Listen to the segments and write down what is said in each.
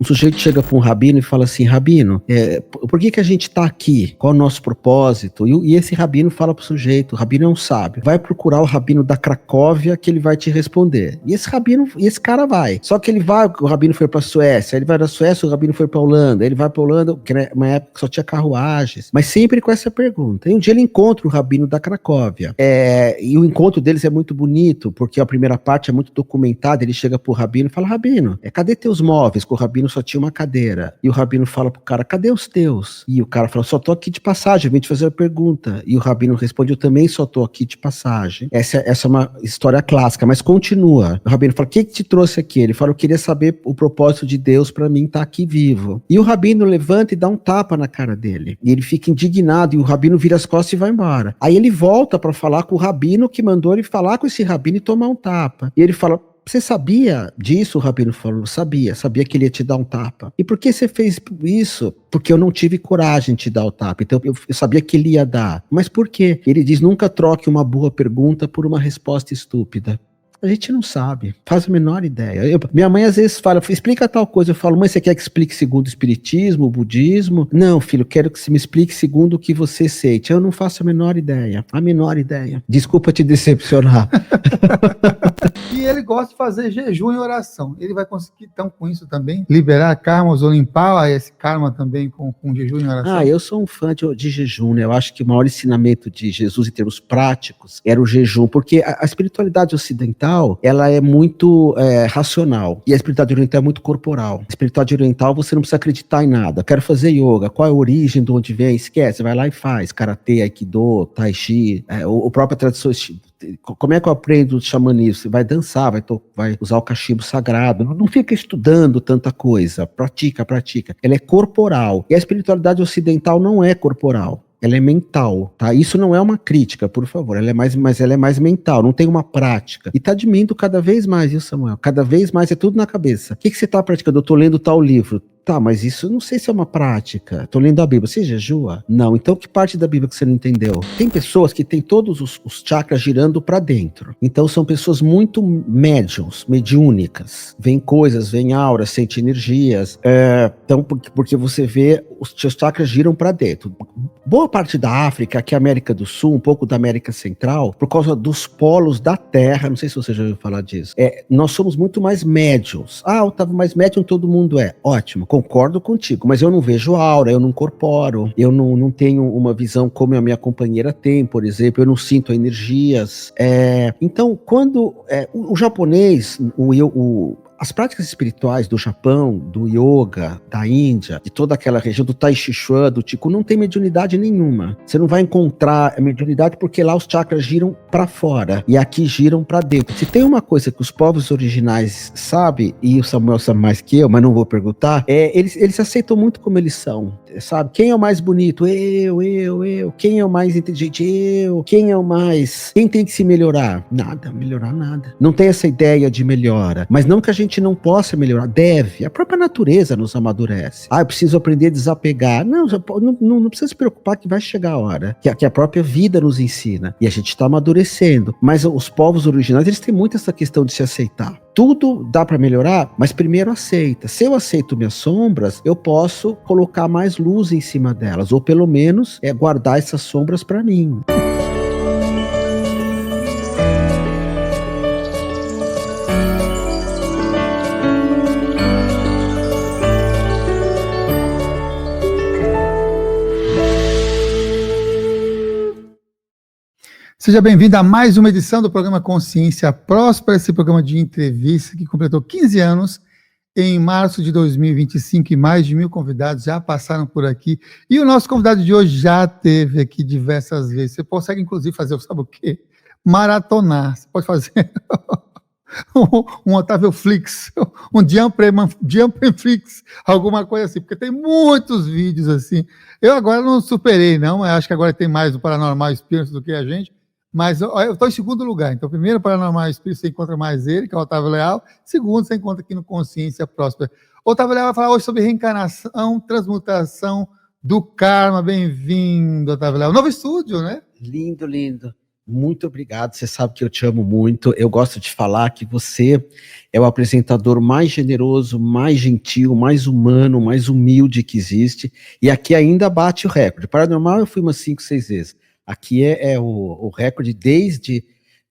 sujeito chega para um rabino e fala assim: rabino, por que a gente está aqui? Qual é o nosso propósito? E esse rabino fala para o sujeito, o rabino é um sábio, vai procurar o rabino da Cracóvia que ele vai te responder. E esse cara vai. Só que o rabino foi para a Suécia, ele vai da Suécia, o rabino foi para a Holanda, ele vai para a Holanda, que era uma época que só tinha carruagens, mas sempre com essa pergunta. E um dia ele encontra o rabino da Cracóvia. E o encontro deles é muito bonito, porque a primeira parte é muito documentada. Ele chega pro rabino e fala: rabino, cadê teus móveis? Porque o rabino só tinha uma cadeira. E o rabino fala pro cara: cadê os teus? E o cara fala: só tô aqui de passagem, vim te fazer uma pergunta. E o rabino responde: eu também só tô aqui de passagem. Essa é uma história clássica, mas continua. O rabino fala: o que te trouxe aqui? Ele fala: eu queria saber o propósito de Deus para mim estar aqui vivo. E o rabino levanta e dá um tapa na cara dele. E ele fica indignado, e o rabino vira as costas e vai embora. Aí ele volta para falar com o rabino que mandou ele falar com esse rabino e tomar um tapa. E ele fala: você sabia disso? O rabino falou: sabia que ele ia te dar um tapa. E por que você fez isso? Porque eu não tive coragem de te dar o tapa. Então eu sabia que ele ia dar. Mas por quê? Ele diz: nunca troque uma boa pergunta por uma resposta estúpida. A gente não sabe, faz a menor ideia. Minha mãe às vezes fala: explica tal coisa. Eu falo: mãe, você quer que explique segundo o espiritismo, o budismo? Não, filho, quero que você me explique segundo o que você sente. Eu não faço a menor ideia. Desculpa te decepcionar. E ele gosta de fazer jejum e oração. Ele vai conseguir, então, com isso também, liberar karmas ou limpar esse karma também com jejum e oração? Eu sou um fã de jejum, né? Eu acho que o maior ensinamento de Jesus em termos práticos era o jejum, porque a espiritualidade ocidental, ela é muito racional, e a espiritualidade oriental é muito corporal. A espiritualidade oriental, você não precisa acreditar em nada. Quero fazer yoga, qual é a origem, de onde vem? Esquece, vai lá e faz. Karatê, Aikido, Tai Chi, a própria tradição. Como é que eu aprendo o xamanismo? Você vai dançar, vai usar o cachimbo sagrado. Não fica estudando tanta coisa. Pratica. Ela é corporal. E a espiritualidade ocidental não é corporal. Ela é mental, tá? Isso não é uma crítica, por favor. Mas ela é mais mental, não tem uma prática. E tá diminuindo cada vez mais, viu, Samuel? Cada vez mais é tudo na cabeça. O que você tá praticando? Eu tô lendo tal livro. Tá, mas isso eu não sei se é uma prática. Tô lendo a Bíblia. Você jejua? Não. Então que parte da Bíblia que você não entendeu? Tem pessoas que têm todos os chakras girando para dentro. Então são pessoas muito médiums, mediúnicas. Vêm coisas, vêm auras, sente energias. Então, porque você vê, os seus chakras giram para dentro. Boa parte da África, aqui América do Sul, um pouco da América Central, por causa dos polos da Terra, não sei se você já ouviu falar disso, nós somos muito mais médiums. Otávio, mais médium todo mundo é. Ótimo, concordo contigo, mas eu não vejo aura, eu não corporo, eu não tenho uma visão como a minha companheira tem, por exemplo, eu não sinto energias. Então, quando o japonês, as práticas espirituais do Japão, do yoga, da Índia, de toda aquela região, do Tai Chi Chuan, do Qigong, não tem mediunidade nenhuma. Você não vai encontrar mediunidade porque lá os chakras giram para fora e aqui giram para dentro. Se tem uma coisa que os povos originais sabem, e o Samuel sabe mais que eu, mas não vou perguntar, eles aceitam muito como eles são, sabe? Quem é o mais bonito? Eu. Quem é o mais inteligente? Eu. Quem é o mais... Quem tem que se melhorar? Melhorar nada. Não tem essa ideia de melhora, mas não que a gente não possa melhorar, deve. A própria natureza nos amadurece. Eu preciso aprender a desapegar. Não precisa se preocupar que vai chegar a hora. Que a própria vida nos ensina. E a gente está amadurecendo. Mas os povos originais, eles têm muito essa questão de se aceitar. Tudo dá para melhorar, mas primeiro aceita. Se eu aceito minhas sombras, eu posso colocar mais luz em cima delas. Ou pelo menos guardar essas sombras para mim. Seja bem-vindo a mais uma edição do programa Consciência Próspera, esse programa de entrevista que completou 15 anos em março de 2025 e mais de 1.000 convidados já passaram por aqui. E o nosso convidado de hoje já esteve aqui diversas vezes. Você consegue, inclusive, fazer, sabe o quê? Maratonar. Você pode fazer um Otávio Flix, um Jumping Flix, alguma coisa assim, porque tem muitos vídeos assim. Eu agora não superei, não, mas acho que agora tem mais do Paranormal Experience do que a gente. Mas eu estou em segundo lugar. Então, primeiro, Paranormal Espírito, você encontra mais ele, que é o Otávio Leal. Segundo, você encontra aqui no Consciência Próspera. O Otávio Leal vai falar hoje sobre reencarnação, transmutação do karma. Bem-vindo, Otávio Leal. Novo estúdio, né? Lindo. Muito obrigado, você sabe que eu te amo muito. Eu gosto de falar que você é o apresentador mais generoso, mais gentil, mais humano, mais humilde que existe. E aqui ainda bate o recorde. Paranormal eu fui umas 5, 6 vezes. Aqui é o recorde desde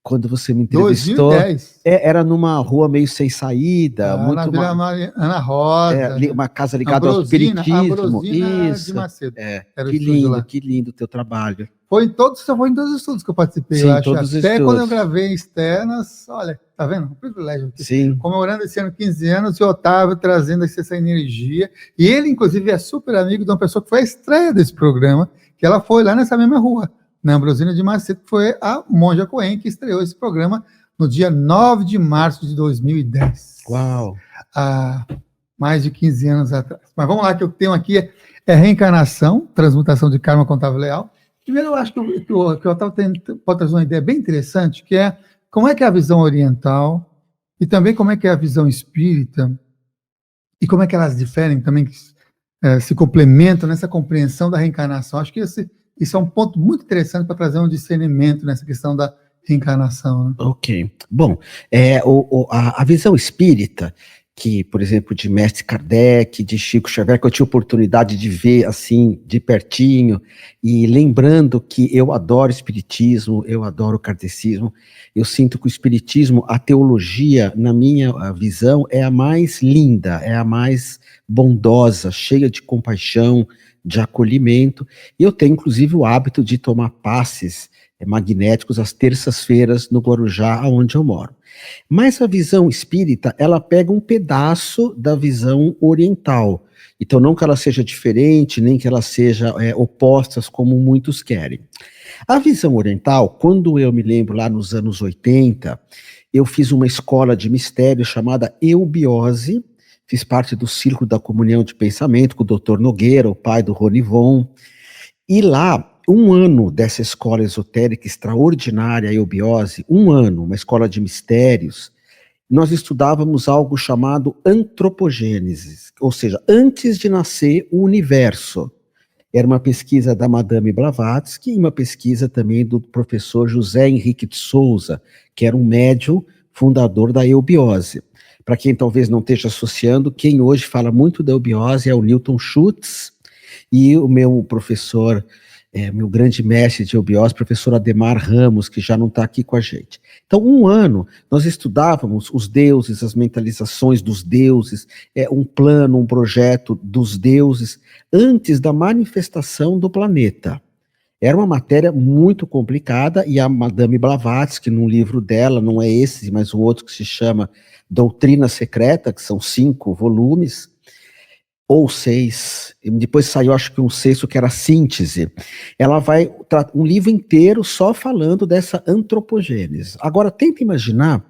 quando você me entrevistou. 2010. Era numa rua meio sem saída, Na Vila Ana Rosa, né? uma casa ligada ao espiritismo. Ambrosina de Isso. Macedo. Era o Que estúdio lá. que lindo o teu trabalho. Foi em todos os estudos que eu participei, Sim, eu acho. todos os Até estudos. quando eu gravei em externas, olha, tá vendo? Um privilégio aqui. Sim. Comemorando esse ano 15 anos, e o Otávio trazendo essa energia. E ele, inclusive, é super amigo de uma pessoa que foi a estreia desse programa, que ela foi lá nessa mesma rua, na Ambrosina de Macedo, que foi a Monja Cohen, que estreou esse programa no dia 9 de março de 2010. Uau! Há mais de 15 anos atrás. Mas vamos lá, que o tema aqui é reencarnação, transmutação de karma com Otávio Leal. Primeiro, eu acho que o Otávio pode trazer uma ideia bem interessante, que é como é que é a visão oriental e também como é que é a visão espírita e como é que elas diferem também, se complementam nessa compreensão da reencarnação. Acho que isso é um ponto muito interessante para trazer um discernimento nessa questão da reencarnação. Né? Ok. Bom, a visão espírita, que, por exemplo, de Mestre Kardec, de Chico Xavier, que eu tinha oportunidade de ver, assim, de pertinho, e lembrando que eu adoro espiritismo, eu adoro kardecismo, eu sinto que o espiritismo, a teologia, na minha visão, é a mais linda, é a mais bondosa, cheia de compaixão, de acolhimento, e eu tenho, inclusive, o hábito de tomar passes magnéticos às terças-feiras no Guarujá, onde eu moro. Mas a visão espírita, ela pega um pedaço da visão oriental. Então, não que ela seja diferente, nem que ela seja opostas, como muitos querem. A visão oriental, quando eu me lembro lá nos anos 80, eu fiz uma escola de mistério chamada Eubiose, fiz parte do Círculo da Comunhão de Pensamento com o Dr. Nogueira, o pai do Ronivon, e lá, um ano dessa escola esotérica extraordinária, a Eubiose, um ano, uma escola de mistérios, nós estudávamos algo chamado antropogênese, ou seja, antes de nascer o universo. Era uma pesquisa da Madame Blavatsky e uma pesquisa também do professor José Henrique de Souza, que era um médium fundador da Eubiose. Para quem talvez não esteja associando, quem hoje fala muito da Eubiose é o Newton Schutz e o meu professor, meu grande mestre de Eubiose, professor Ademar Ramos, que já não está aqui com a gente. Então, um ano, nós estudávamos os deuses, as mentalizações dos deuses, um plano, um projeto dos deuses, antes da manifestação do planeta. Era uma matéria muito complicada, e a Madame Blavatsky, num livro dela, não é esse, mas um outro que se chama Doutrina Secreta, que são 5 volumes, ou 6, depois saiu acho que um 6º que era síntese, ela vai um livro inteiro só falando dessa antropogênese. Agora tenta imaginar,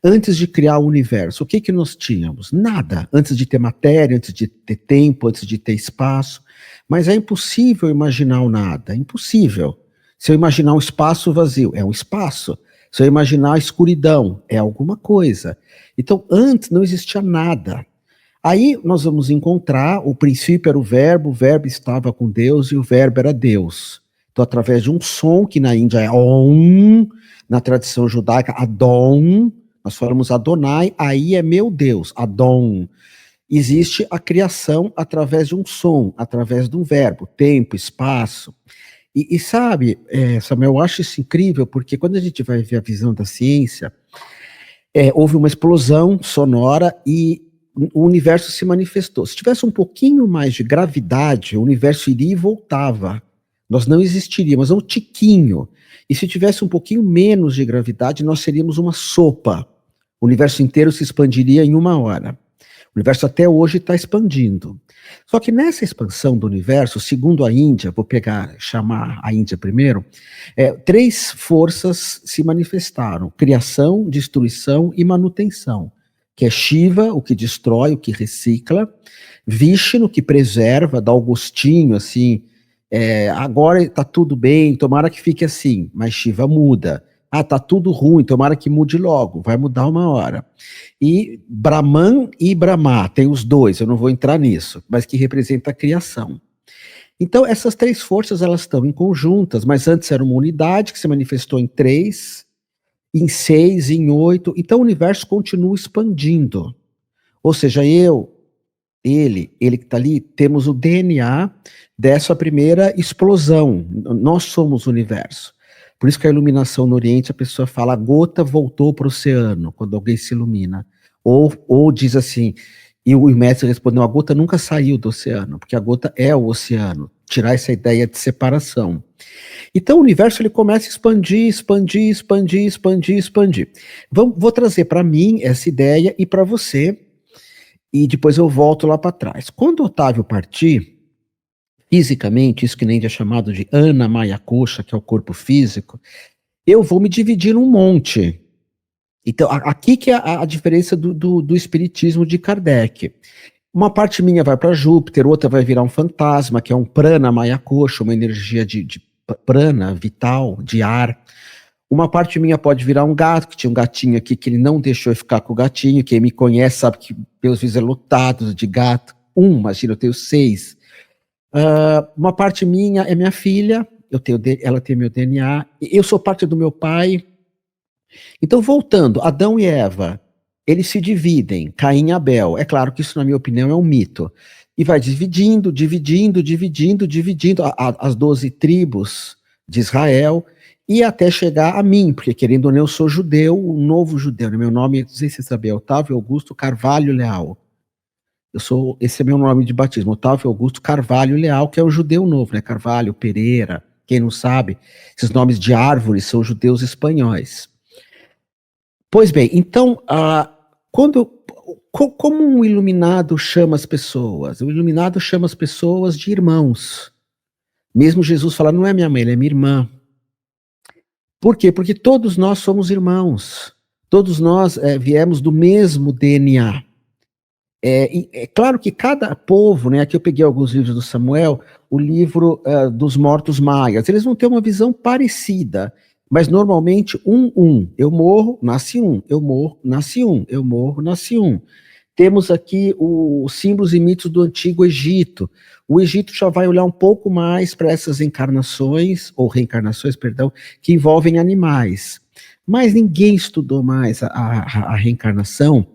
antes de criar o universo, o que nós tínhamos? Nada, antes de ter matéria, antes de ter tempo, antes de ter espaço, mas é impossível imaginar o nada, é impossível. Se eu imaginar um espaço vazio, é um espaço. Se eu imaginar a escuridão, é alguma coisa. Então antes não existia nada. Aí nós vamos encontrar, o princípio era o verbo estava com Deus e o verbo era Deus. Então, através de um som, que na Índia é Om, na tradição judaica, Adon, nós falamos Adonai, aí é meu Deus, Adon. Existe a criação através de um som, através de um verbo, tempo, espaço. E sabe, Samuel, eu acho isso incrível, porque quando a gente vai ver a visão da ciência, houve uma explosão sonora e o universo se manifestou. Se tivesse um pouquinho mais de gravidade, o universo iria e voltava. Nós não existiríamos, um tiquinho. E se tivesse um pouquinho menos de gravidade, nós seríamos uma sopa. O universo inteiro se expandiria em 1 hora. O universo até hoje está expandindo. Só que nessa expansão do universo, segundo a Índia, vou chamar a Índia primeiro, 3 forças se manifestaram: criação, destruição e manutenção. Que é Shiva, o que destrói, o que recicla, Vishnu, que preserva, dá o gostinho, assim, agora está tudo bem, tomara que fique assim, mas Shiva muda. Está tudo ruim, tomara que mude logo, vai mudar 1 hora. E Brahman e Brahma, tem os 2, eu não vou entrar nisso, mas que representa a criação. Então, essas três forças, elas estão em conjuntas, mas antes era uma unidade que se manifestou em 3, em 6, em 8. Então, o universo continua expandindo. Ou seja, ele que está ali, temos o DNA dessa primeira explosão. Nós somos o universo. Por isso que a iluminação no Oriente, a pessoa fala, a gota voltou para o oceano, quando alguém se ilumina. Ou diz assim, e o mestre respondeu, a gota nunca saiu do oceano, porque a gota é o oceano. Tirar essa ideia de separação. Então o universo ele começa a expandir, expandir, expandir, expandir, expandir. Vou trazer para mim essa ideia e para você, e depois eu volto lá para trás. Quando Otávio partir, fisicamente, isso que nem é chamado de Ana Maya Coxa, que é o corpo físico, eu vou me dividir num monte. Então, aqui que é a diferença do espiritismo de Kardec. Uma parte minha vai para Júpiter, outra vai virar um fantasma, que é um prana Maya Coxa, uma energia de prana, vital, de ar. Uma parte minha pode virar um gato, que tinha um gatinho aqui, que ele não deixou eu ficar com o gatinho. Quem me conhece sabe que meus vídeos é lotado de gato. Imagina, eu tenho 6. Uma parte minha é minha filha, ela tem meu DNA, eu sou parte do meu pai. Então, voltando, Adão e Eva, eles se dividem, Caim e Abel. É claro que isso, na minha opinião, é um mito. E vai dividindo, dividindo, dividindo, dividindo as 12 tribos de Israel, e até chegar a mim, porque querendo ou não, eu sou judeu, um novo judeu. Meu nome, não sei se você sabia, Otávio Augusto Carvalho Leal. Esse é meu nome de batismo, Otávio Augusto Carvalho Leal, que é o judeu novo, né? Carvalho, Pereira, quem não sabe, esses nomes de árvores são judeus espanhóis. Pois bem, então, como um iluminado chama as pessoas? O iluminado chama as pessoas de irmãos. Mesmo Jesus fala, não é minha mãe, ela é minha irmã. Por quê? Porque todos nós somos irmãos. Todos nós viemos do mesmo DNA. É claro que cada povo, né, aqui eu peguei alguns livros do Samuel, o livro dos mortos maias, eles vão ter uma visão parecida, mas normalmente eu morro, nasce um, eu morro, nasce um, eu morro, nasce um. Temos aqui os símbolos e mitos do Antigo Egito. O Egito já vai olhar um pouco mais para essas encarnações, ou reencarnações, perdão, que envolvem animais. Mas ninguém estudou mais a reencarnação,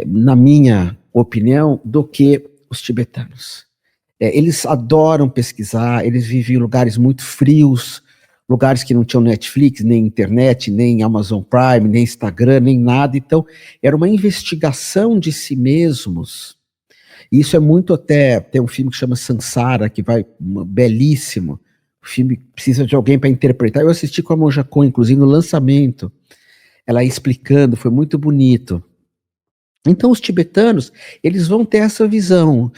na minha opinião, do que os tibetanos. Eles adoram pesquisar, eles vivem em lugares muito frios, lugares que não tinham Netflix, nem internet, nem Amazon Prime, nem Instagram, nem nada. Então, era uma investigação de si mesmos. Isso é muito até... Tem um filme que chama Sansara, que vai... belíssimo. O filme precisa de alguém para interpretar. Eu assisti com a Monja Coen, inclusive, no lançamento. Ela explicando, foi muito bonito. Então, os tibetanos, eles vão ter essa visão,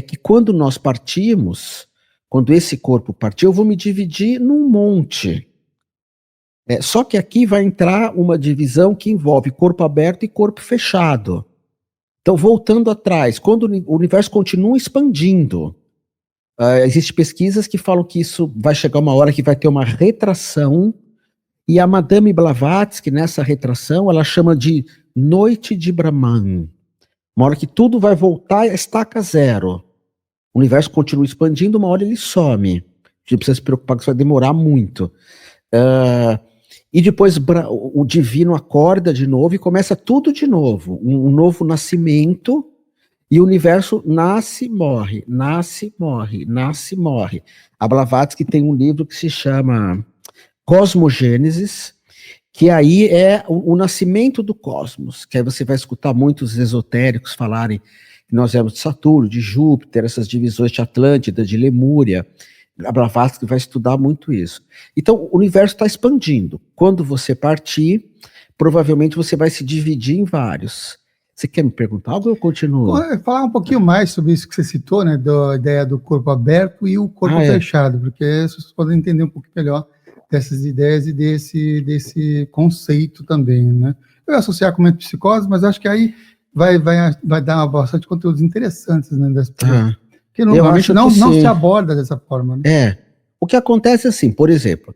que quando nós partimos, quando esse corpo partir, eu vou me dividir num monte. Só que aqui vai entrar uma divisão que envolve corpo aberto e corpo fechado. Então, voltando atrás, quando o universo continua expandindo, existem pesquisas que falam que isso vai chegar uma hora que vai ter uma retração, e a Madame Blavatsky, nessa retração, ela chama de Noite de Brahman. Uma hora que tudo vai voltar a estaca zero. O universo continua expandindo, uma hora ele some. A gente precisa se preocupar que isso vai demorar muito. E depois o divino acorda de novo e começa tudo de novo. Um novo nascimento, e o universo nasce, morre, nasce, morre, nasce, morre. A Blavatsky tem um livro que se chama Cosmogênesis, que aí é o nascimento do cosmos, que aí você vai escutar muitos esotéricos falarem que nós éramos de Saturno, de Júpiter, essas divisões de Atlântida, de Lemúria. A Blavatsky vai estudar muito isso. Então, o universo está expandindo. Quando você partir, provavelmente você vai se dividir em vários. Você quer me perguntar algo ou eu continuo? Falar um pouquinho mais sobre isso que você citou, né, da ideia do corpo aberto e o corpo fechado, porque vocês podem entender um pouco melhor dessas ideias e desse conceito também, né? Eu ia associar com metapsicose, mas acho que aí vai dar bastante conteúdos interessantes, né, das pessoas. Que normalmente não se aborda dessa forma, né? O que acontece é assim, por exemplo,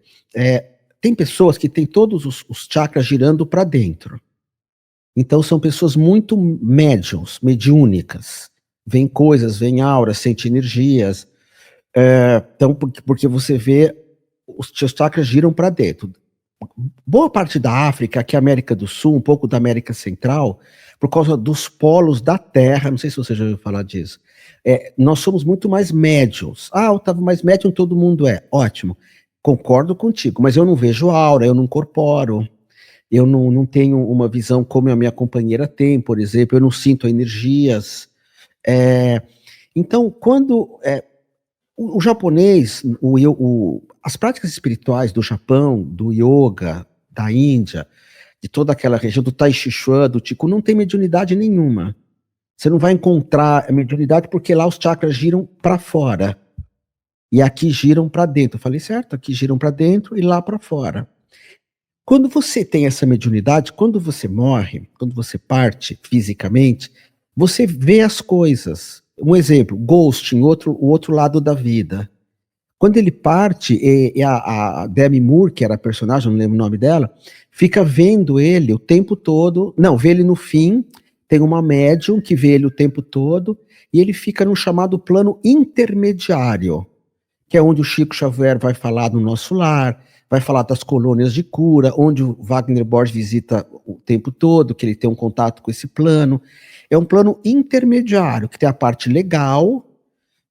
tem pessoas que têm todos os chakras girando para dentro. Então são pessoas muito médiums, mediúnicas. Vêm coisas, vêm auras, sentem energias. Então, porque você vê, os chakras giram para dentro. Boa parte da África, aqui América do Sul, um pouco da América Central, por causa dos polos da Terra, não sei se você já ouviu falar disso, nós somos muito mais médiums. Otávio, mais médium todo mundo é. Ótimo, concordo contigo, mas eu não vejo aura, eu não corporo, eu não tenho uma visão como a minha companheira tem, por exemplo, eu não sinto energias. Então, quando o japonês, as práticas espirituais do Japão, do yoga, da Índia, de toda aquela região, do Tai Chi Chuan, do Qigong, não tem mediunidade nenhuma. Você não vai encontrar a mediunidade porque lá os chakras giram para fora. E aqui giram para dentro. Eu falei certo? Aqui giram para dentro e lá para fora. Quando você tem essa mediunidade, quando você morre, quando você parte fisicamente, você vê as coisas. Um exemplo, Ghost, o outro lado da vida. Quando ele parte, a Demi Moore, que era a personagem, não lembro o nome dela, fica vendo ele o tempo todo, não, vê ele no fim, tem uma médium que vê ele o tempo todo, e ele fica no chamado plano intermediário, que é onde o Chico Xavier vai falar no Nosso Lar, vai falar das colônias de cura, onde o Wagner Borges visita o tempo todo, que ele tem um contato com esse plano. É um plano intermediário, que tem a parte legal,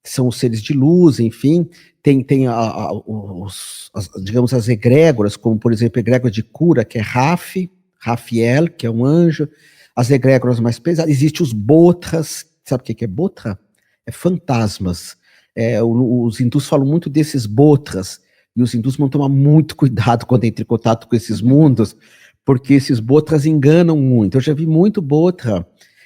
que são os seres de luz, enfim, tem digamos, as egrégoras, como, por exemplo, a egrégora de cura, que é Rafael, que é um anjo, as egrégoras mais pesadas. Existem os botras, sabe o que é botra? É fantasmas. Os hindus falam muito desses botras, e os hindus vão tomar muito cuidado quando entram em contato com esses mundos, porque esses botras enganam muito. Eu já vi muito botra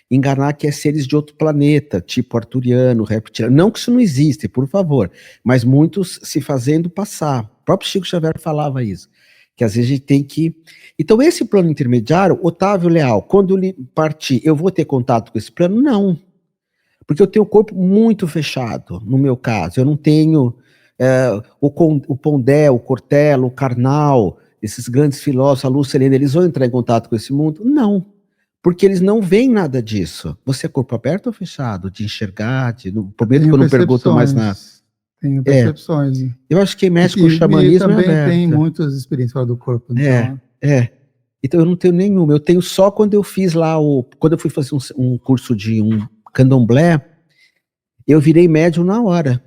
enganar que é seres de outro planeta, tipo arturiano, reptiliano. Não que isso não existe, por favor, mas muitos se fazendo passar. O próprio Chico Xavier falava isso, que às vezes a gente tem que... Então esse plano intermediário, Otávio Leal, quando ele partir, eu vou ter contato com esse plano? Não, porque eu tenho o corpo muito fechado, no meu caso. Eu não tenho o Pondé, o Cortella, o Karnal, esses grandes filósofos, a Lúcia Helena, eles vão entrar em contato com esse mundo? Não. Porque eles não veem nada disso. Você é corpo aberto ou fechado? De enxergar? Prometo que eu não pergunto mais nada. Tenho percepções. Eu acho que quem mexe com o xamanismo também é tem muitas experiências fora do corpo. Então... Então eu não tenho nenhuma. Eu tenho só quando eu fiz lá quando eu fui fazer um curso de um candomblé, eu virei médium na hora.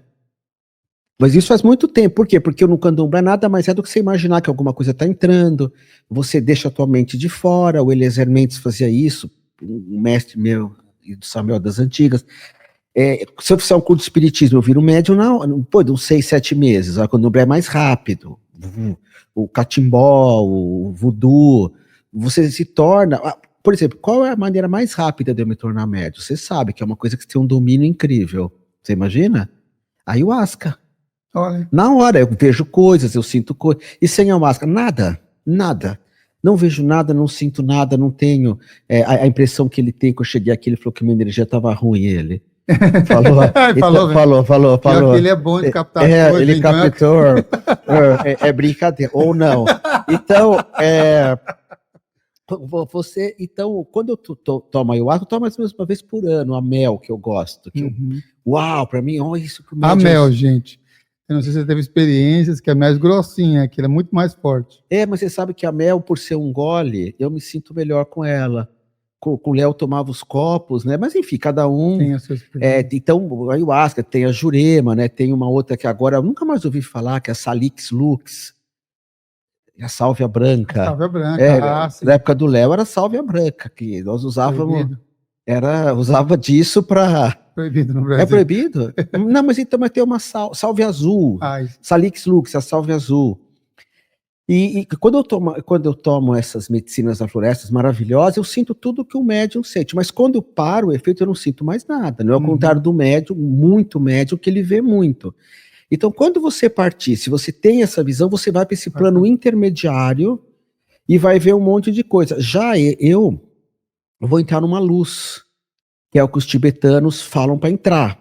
Mas isso faz muito tempo. Por quê? Porque no candomblé nada mais é do que você imaginar que alguma coisa está entrando, você deixa a tua mente de fora. O Eliezer Mendes fazia isso, um mestre meu e do Samuel das Antigas. Se eu fizer um curso de espiritismo, eu viro médium de uns 6, 7 meses. O candomblé é mais rápido. O catimbó, o voodoo, você se torna... Por exemplo, qual é a maneira mais rápida de eu me tornar médium? Você sabe que é uma coisa que tem um domínio incrível. Você imagina? Ayahuasca. Olha. Na hora, eu vejo coisas, eu sinto coisas. E sem ayahuasca, nada. Não vejo nada, não sinto nada, não tenho... a impressão que ele tem, que eu cheguei aqui, ele falou que minha energia estava ruim, ele. Falou. Ele é bom de captar coisas. Ele captou. É brincadeira. Ou não. Então, então, quando eu tomo ayahuasca, eu tomo mais ou menos uma vez por ano, a mel, que eu gosto. Uau, pra mim, olha isso que o a mel, gente. Eu não sei se você teve experiências que é mais grossinha, que ela é muito mais forte. Mas você sabe que a mel, por ser um gole, eu me sinto melhor com ela. Com o Léo tomava os copos, né? Mas enfim, cada um... Tem a sua experiência. Então, a ayahuasca, tem a Jurema, né? Tem uma outra que agora eu nunca mais ouvi falar, que é a Salix Lux. A Sálvia Branca. Sálvia Branca, na época do Léo era Sálvia Branca, que nós usávamos... Usava disso para... Proibido no Brasil. É proibido? Não, mas então tem uma Sálvia Azul. Salix Lux, a Sálvia Azul. E quando eu tomo essas medicinas da floresta maravilhosas, eu sinto tudo que o médium sente. Mas quando eu paro o efeito, eu não sinto mais nada. Não é ao contrário do médium, muito médium, que ele vê muito. Então, quando você partir, se você tem essa visão, você vai para esse plano intermediário e vai ver um monte de coisa. Já eu vou entrar numa luz, que é o que os tibetanos falam para entrar.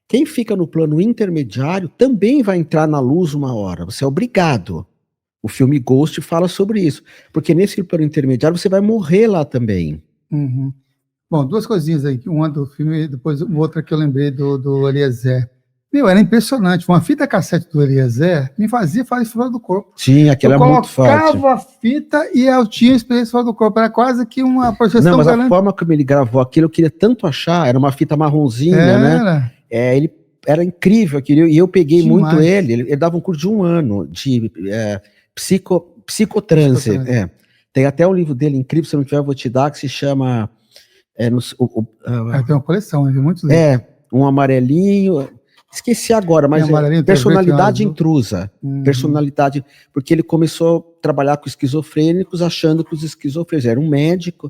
Quem fica no plano intermediário também vai entrar na luz uma hora. Você é obrigado. O filme Ghost fala sobre isso. Porque nesse plano intermediário você vai morrer lá também. Bom, duas coisinhas aí. Uma do filme e depois outra que eu lembrei do Eliezer. Meu, era impressionante. Uma fita cassete do Eliezer me fazia fazer fora do corpo. Sim, aquela é muito forte. Eu colocava a fita e eu tinha experiência fora do corpo. Era quase que uma projeção. Não, mas a forma como ele gravou aquilo, eu queria tanto achar. Era uma fita marronzinha, né? Ele era incrível aquilo. E eu peguei demais. Muito ele. Ele dava um curso de 1 ano de psicotranse. Tem até um livro dele incrível, se eu não tiver, eu vou te dar, que se chama... tem uma coleção, muitos livros. Um amarelinho... Esqueci agora, mas personalidade intrusa. Personalidade, porque ele começou a trabalhar com esquizofrênicos, achando que os esquizofrênicos eram um médico,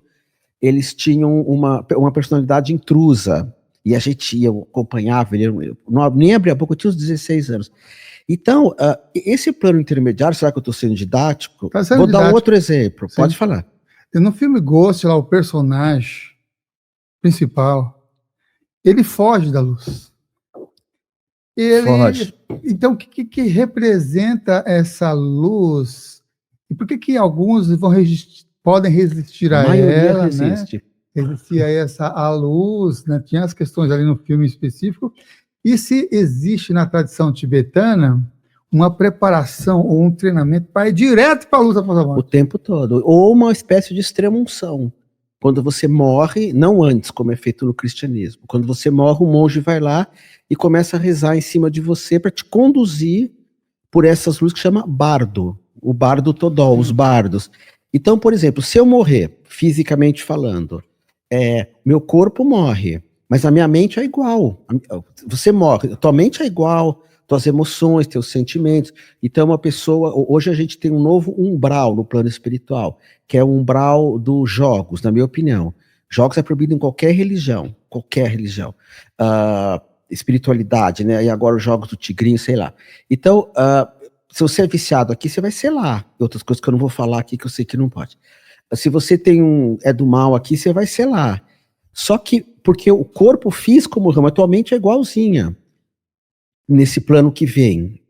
eles tinham uma personalidade intrusa, e a gente ia, acompanhava, ele nem abria a boca, eu tinha uns 16 anos. Então, esse plano intermediário, será que eu estou sendo didático? Vou dar outro exemplo, pode falar. No filme Ghost, lá, o personagem principal, ele foge da luz. Então, o que representa essa luz? E por que alguns podem resistir a ela? Resiste. Né? Resistir a luz, né? Tinha as questões ali no filme específico. E se existe na tradição tibetana uma preparação ou um treinamento para ir direto para a luz após a morte? O tempo todo. Ou uma espécie de extrema-unção. Quando você morre, não antes, como é feito no cristianismo. Quando você morre, o monge vai lá e começa a rezar em cima de você para te conduzir por essas luzes que chama bardo. O bardo todol, os bardos. Então, por exemplo, se eu morrer, fisicamente falando, meu corpo morre, mas a minha mente é igual. Você morre, tua mente é igual, tuas emoções, teus sentimentos. Então, uma pessoa... Hoje a gente tem um novo umbral no plano espiritual, que é o umbral dos jogos, na minha opinião. Jogos é proibido em qualquer religião. Qualquer religião. Espiritualidade, né? E agora os jogos do tigrinho, sei lá. Então, se você é viciado aqui, você vai selar. Outras coisas que eu não vou falar aqui, que eu sei que não pode. Se você é do mal aqui, você vai selar. Só que, porque o corpo físico morreu, mas tua mente é igualzinha. Nesse plano que vem.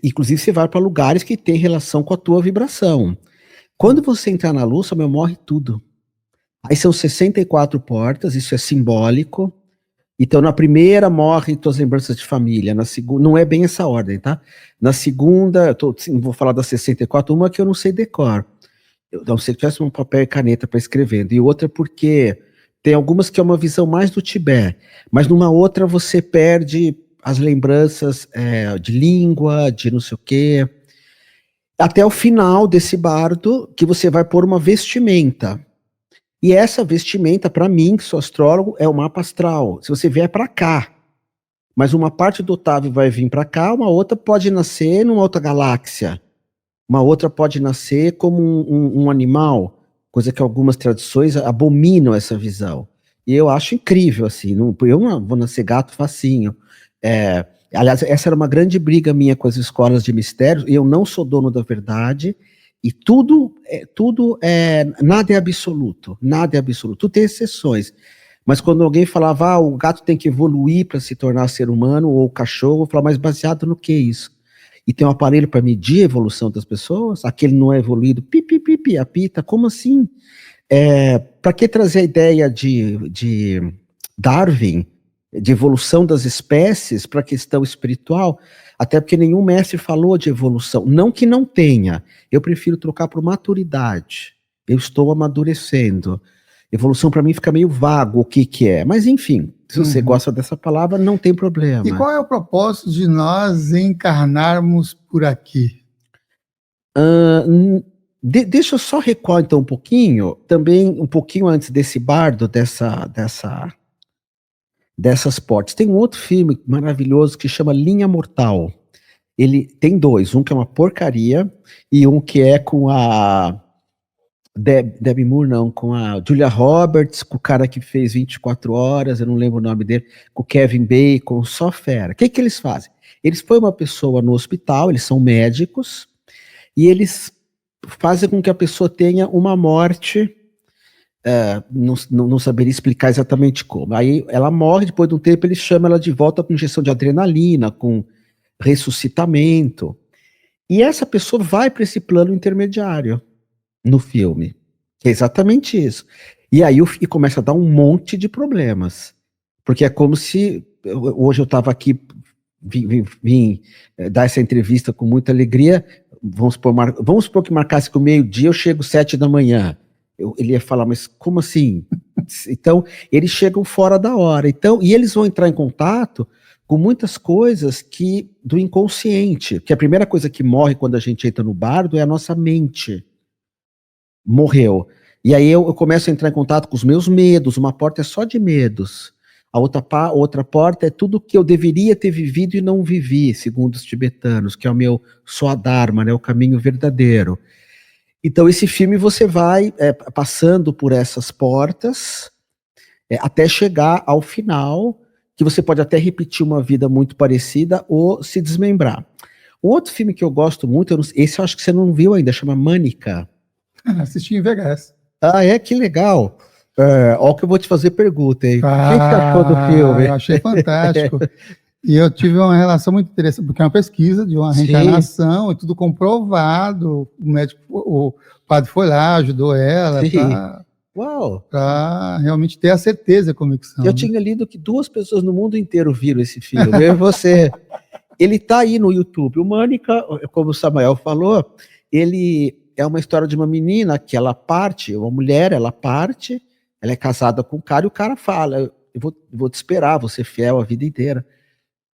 Inclusive, você vai para lugares que tem relação com a tua vibração. Quando você entrar na luz, morre tudo. Aí são 64 portas, isso é simbólico. Então, na primeira, morre tuas lembranças de família. Na segunda, não é bem essa ordem, tá? Na segunda, vou falar das 64, uma que eu não sei decor. Eu não sei que tivesse um papel e caneta para escrevendo. E outra porque tem algumas que é uma visão mais do Tibete. Mas numa outra você perde as lembranças de língua, de não sei o quê. Até o final desse bardo, que você vai pôr uma vestimenta. E essa vestimenta, para mim, que sou astrólogo, é o mapa astral. Se você vier para cá, mas uma parte do Otávio vai vir para cá, uma outra pode nascer numa outra galáxia. Uma outra pode nascer como um animal, coisa que algumas tradições abominam essa visão. E eu acho incrível, assim. Eu não vou nascer gato facinho. Aliás, essa era uma grande briga minha com as escolas de mistérios. Eu não sou dono da verdade. E nada é absoluto, nada é absoluto, tudo tem exceções, mas quando alguém falava, o gato tem que evoluir para se tornar ser humano, ou o cachorro, eu falava, mas baseado no que isso? E tem um aparelho para medir a evolução das pessoas? Aquele não é evoluído, pipi, apita, como assim? Para que trazer a ideia de Darwin, de evolução das espécies para a questão espiritual? Até porque nenhum mestre falou de evolução. Não que não tenha. Eu prefiro trocar por maturidade. Eu estou amadurecendo. Evolução para mim fica meio vago o que é. Mas enfim, se você gosta dessa palavra, não tem problema. E qual é o propósito de nós encarnarmos por aqui? Deixa eu só recuar então um pouquinho. Também um pouquinho antes desse bardo, dessas portas. Tem um outro filme maravilhoso que chama Linha Mortal. Ele tem 2, um que é uma porcaria e um que é com a Demi Moore, não, com a Julia Roberts, com o cara que fez 24 Horas, eu não lembro o nome dele, com o Kevin Bacon, só fera. O que eles fazem? Eles põem uma pessoa no hospital, eles são médicos, e eles fazem com que a pessoa tenha uma morte... não saberia explicar exatamente como. Aí ela morre, depois de um tempo ele chama ela de volta com injeção de adrenalina, com ressuscitamento. E essa pessoa vai para esse plano intermediário no filme. Que é exatamente isso. E aí começa a dar um monte de problemas. Porque é como se... Hoje eu estava aqui vim dar essa entrevista com muita alegria. Vamos supor que marcasse com meio-dia, eu chego 7 da manhã. Ele ia falar, mas como assim? Então, eles chegam fora da hora. Então, e eles vão entrar em contato com muitas coisas do inconsciente, que a primeira coisa que morre quando a gente entra no bardo é a nossa mente. Morreu. E aí eu começo a entrar em contato com os meus medos. Uma porta é só de medos. A outra porta é tudo que eu deveria ter vivido e não vivi, segundo os tibetanos, que é o meu Swadharma, né, o caminho verdadeiro. Então esse filme você vai passando por essas portas até chegar ao final, que você pode até repetir uma vida muito parecida ou se desmembrar. Um outro filme que eu gosto muito, esse eu acho que você não viu ainda, chama Mânica. Assisti em VHS. Que legal. Olha o que eu vou te fazer pergunta, hein? O que você achou do filme? Eu achei fantástico. E eu tive uma relação muito interessante, porque é uma pesquisa de uma reencarnação, e tudo comprovado. O padre foi lá, ajudou ela para realmente ter a certeza e a convicção. Eu tinha lido que 2 pessoas no mundo inteiro viram esse filme. Eu e você. Ele está aí no YouTube. O Mânica, como o Samael falou, ele é uma história de uma menina que ela parte, uma mulher, ela parte, ela é casada com um cara e o cara fala, eu vou te esperar, vou ser fiel a vida inteira.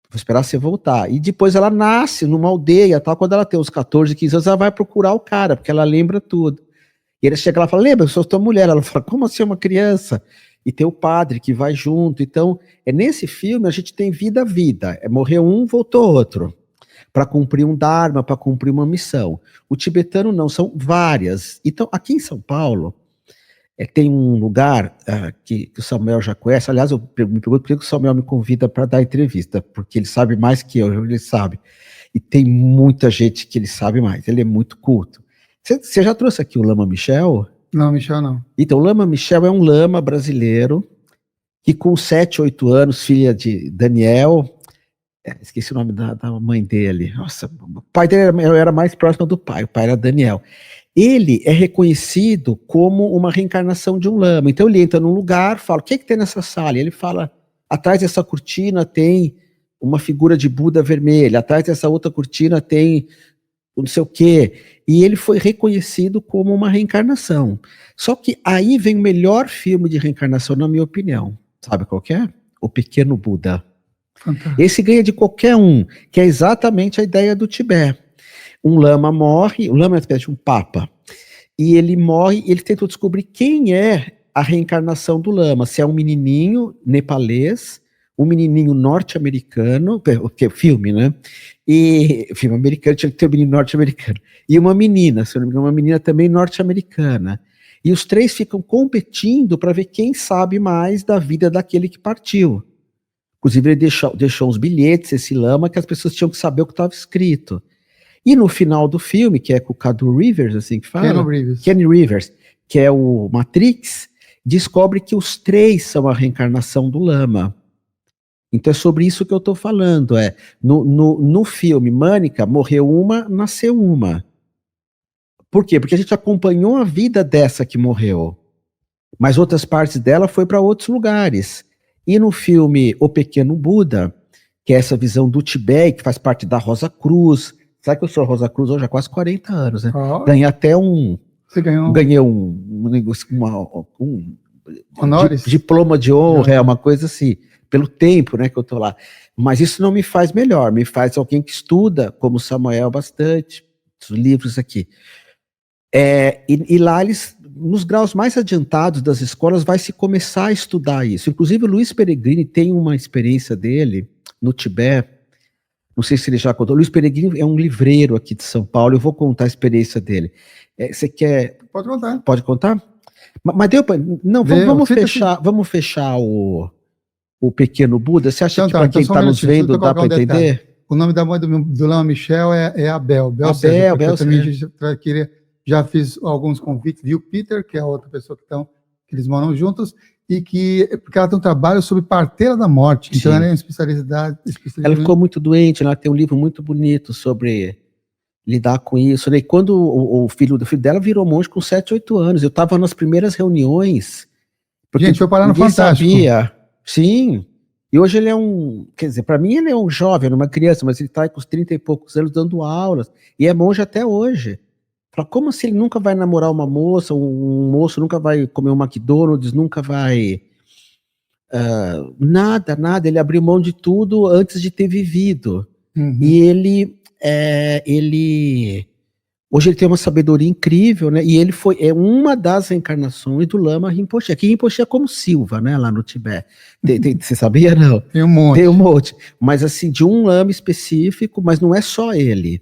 Vou esperar você voltar. E depois ela nasce numa aldeia, tal, quando ela tem uns 14, 15 anos, ela vai procurar o cara, porque ela lembra tudo. E ele chega lá e fala, lembra, eu sou tua mulher. Ela fala, como assim uma criança? E tem o padre que vai junto. Então, nesse filme a gente tem vida a vida. Morreu um, voltou outro. Para cumprir um dharma, para cumprir uma missão. O tibetano não, são várias. Então, aqui em São Paulo, tem um lugar que o Samuel já conhece. Aliás, eu me pergunto por que o Samuel me convida para dar entrevista, porque ele sabe mais que eu, ele sabe. E tem muita gente que ele sabe mais, ele é muito culto. Você já trouxe aqui o Lama Michel? Não, Michel não. Então, o Lama Michel é um lama brasileiro que com 7, 8 anos, filha de Daniel, esqueci o nome da mãe dele. Nossa, o pai dele era mais próximo do pai, o pai era Daniel. Ele é reconhecido como uma reencarnação de um lama. Então ele entra num lugar, fala, o que tem nessa sala? E ele fala, atrás dessa cortina tem uma figura de Buda vermelha, atrás dessa outra cortina tem não sei o quê. E ele foi reconhecido como uma reencarnação. Só que aí vem o melhor filme de reencarnação, na minha opinião. Sabe qual que é? O Pequeno Buda. Fantástico. Esse ganha de qualquer um, que é exatamente a ideia do Tibete. Um lama morre, o lama é uma espécie de um papa, e ele morre, e ele tenta descobrir quem é a reencarnação do lama, se é um menininho nepalês, um menininho norte-americano, porque é filme, né? E filme americano tinha que ter um menino norte-americano, e uma menina, se eu não me engano, uma menina também norte-americana. E os 3 ficam competindo para ver quem sabe mais da vida daquele que partiu. Inclusive ele deixou uns bilhetes, esse lama, que as pessoas tinham que saber o que estava escrito. E no final do filme, que é com o Cadu Rivers, assim que fala, Kenny Rivers, que é o Matrix, descobre que os 3 são a reencarnação do lama. Então é sobre isso que eu estou falando. No filme Mânica, morreu uma, nasceu uma. Por quê? Porque a gente acompanhou a vida dessa que morreu, mas outras partes dela foi para outros lugares. E no filme O Pequeno Buda, que é essa visão do Tibete, que faz parte da Rosa Cruz. Sabe que eu sou a Rosa Cruz hoje há quase 40 anos, né? Oh. Ganhei até Você ganhou? Ganhei um diploma de honra, uma coisa assim, pelo tempo, né, que eu tô lá. Mas isso não me faz melhor, me faz alguém que estuda, como o Samuel, bastante, os livros aqui. E lá eles, nos graus mais adiantados das escolas, vai se começar a estudar isso. Inclusive o Luiz Peregrini tem uma experiência dele no Tibete. Não sei se ele já contou. O Luiz Peregrini é um livreiro aqui de São Paulo. Eu vou contar a experiência dele. Você quer? Pode contar. Pode contar? Mas deu para? Não, vamos fechar o Pequeno Buda. Você acha que para quem está nos vendo dá para entender? O nome da mãe do Lama Michel é Abel. Bel César, eu também já fiz alguns convites. Viu Peter, que é a outra pessoa que eles moram juntos. Porque ela tem um trabalho sobre parteira da morte, então ela é uma especialidade. Ela ficou muito doente, ela tem um livro muito bonito sobre lidar com isso, né? E quando o filho dela virou monge com 7, 8 anos, eu estava nas primeiras reuniões. Gente, foi parar no Fantástico. Sabia. Sim, E hoje ele é quer dizer, para mim ele é um jovem, uma criança, mas ele está com os 30 e poucos anos dando aulas, e é monge até hoje. Fala, como assim ele nunca vai namorar uma moça, um moço nunca vai comer um McDonald's, nunca vai... nada, ele abriu mão de tudo antes de ter vivido. E hoje ele tem uma sabedoria incrível, né? E ele é uma das reencarnações do Lama Rinpoche. Aqui Rinpoche é como Silva, né? Lá no Tibete. Você sabia, não? Tem um monte. Tem um monte. Mas assim, de um lama específico, mas não é só ele.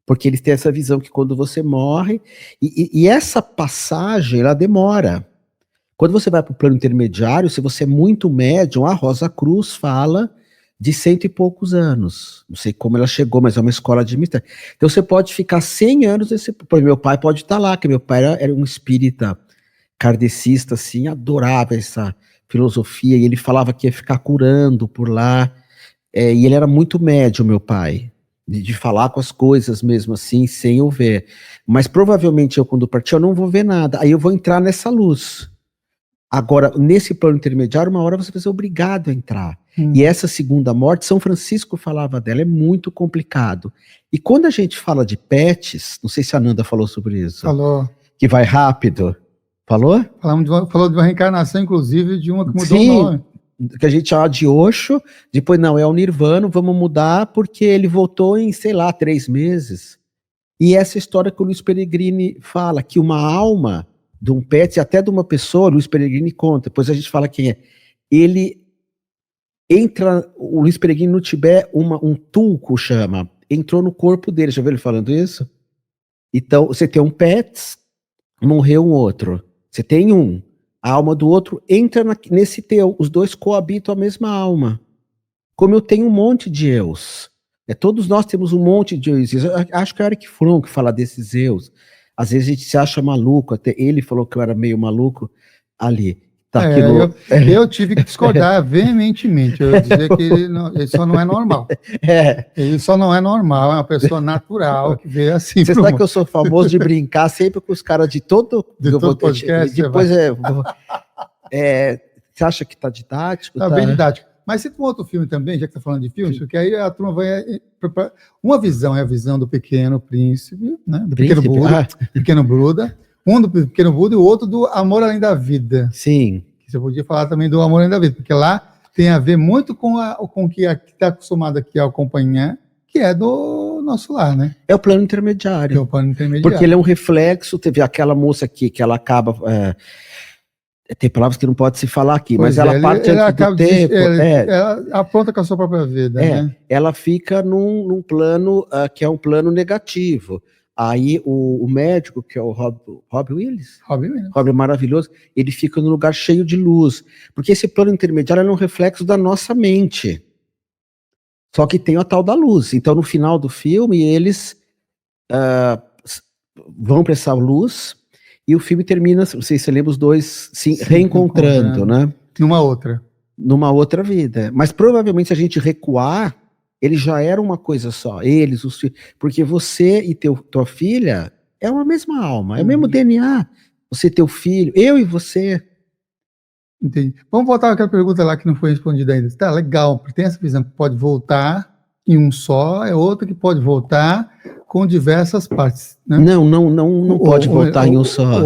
Porque eles têm essa visão que quando você morre... E essa passagem, ela demora. Quando você vai para o plano intermediário, se você é muito médium, a Rosa Cruz fala de 100 e poucos anos. Não sei como ela chegou, mas é uma escola de mistério. Então você pode ficar 100 anos nesse... Meu pai pode estar lá, que meu pai era um espírita kardecista, assim, adorava essa filosofia, e ele falava que ia ficar curando por lá, e ele era muito médium, meu pai, de falar com as coisas mesmo assim, sem eu ver. Mas provavelmente eu, quando partir, eu não vou ver nada, aí eu vou entrar nessa luz. Agora, nesse plano intermediário, uma hora você vai ser obrigado a entrar. E essa segunda morte, São Francisco falava dela, é muito complicado. E quando a gente fala de pets, não sei se a Nanda falou sobre isso. Falou. Que vai rápido. Falou? Falou de uma reencarnação, inclusive, de uma que mudou o nome. Que a gente chama de Osho, depois não, é o Nirvana, vamos mudar porque ele voltou em, sei lá, 3 meses. E essa história que o Luiz Peregrini fala, que uma alma de um pet, até de uma pessoa, o Luiz Peregrini conta, depois a gente fala quem é. Ele entra, o Luiz Peregrini no Tibete, um tulco chama, entrou no corpo dele, já viu ele falando isso? Então, você tem um pet, morreu um outro. Você tem a alma do outro entra nesse teu, os dois coabitam a mesma alma. Como eu tenho um monte de eus. Todos nós temos um monte de eus. Acho que é o Eric Fromm que fala desses eus. Às vezes a gente se acha maluco, até ele falou que eu era meio maluco ali. Tá eu tive que discordar veementemente. Eu ia dizer que ele só não é normal. Ele só não é normal, é uma pessoa natural que veio assim. Você sabe que eu sou famoso de brincar sempre com os caras de todo podcast. Depois você acha que tá didático? Tá bem didático. Mas cita um outro filme também, já que tá falando de filmes, porque aí a turma vai... Uma visão é a visão do Pequeno Príncipe, né? Do Pequeno Buda, Pequeno Buda. Um do Pequeno Buda e o outro do Amor Além da Vida. Sim. Você podia falar também do Amor Além da Vida, porque lá tem a ver muito com o que está acostumado aqui a acompanhar, que é do nosso lar, né? É o plano intermediário. É o plano intermediário. Porque ele é um reflexo, teve aquela moça aqui, que ela acaba... tem palavras que não pode se falar aqui, mas ela parte antes do tempo. Ela apronta com a sua própria vida, né? Ela fica num plano que é um plano negativo. Aí o médico, que é o Rob Williams, Rob maravilhoso, ele fica num lugar cheio de luz. Porque esse plano intermediário é um reflexo da nossa mente. Só que tem a tal da luz. Então, no final do filme, eles vão para essa luz e o filme termina, não sei se você lembra, os dois se reencontrando, né? Numa outra vida. Mas provavelmente, se a gente recuar, eles já eram uma coisa só, eles, os filhos, porque você e tua filha é uma mesma alma, é o mesmo DNA, você, teu filho, eu e você. Entendi. Vamos voltar àquela pergunta lá que não foi respondida ainda. Tá, legal, tem essa visão que pode voltar em um só, é outra que pode voltar com diversas partes, né? Não pode voltar em um só.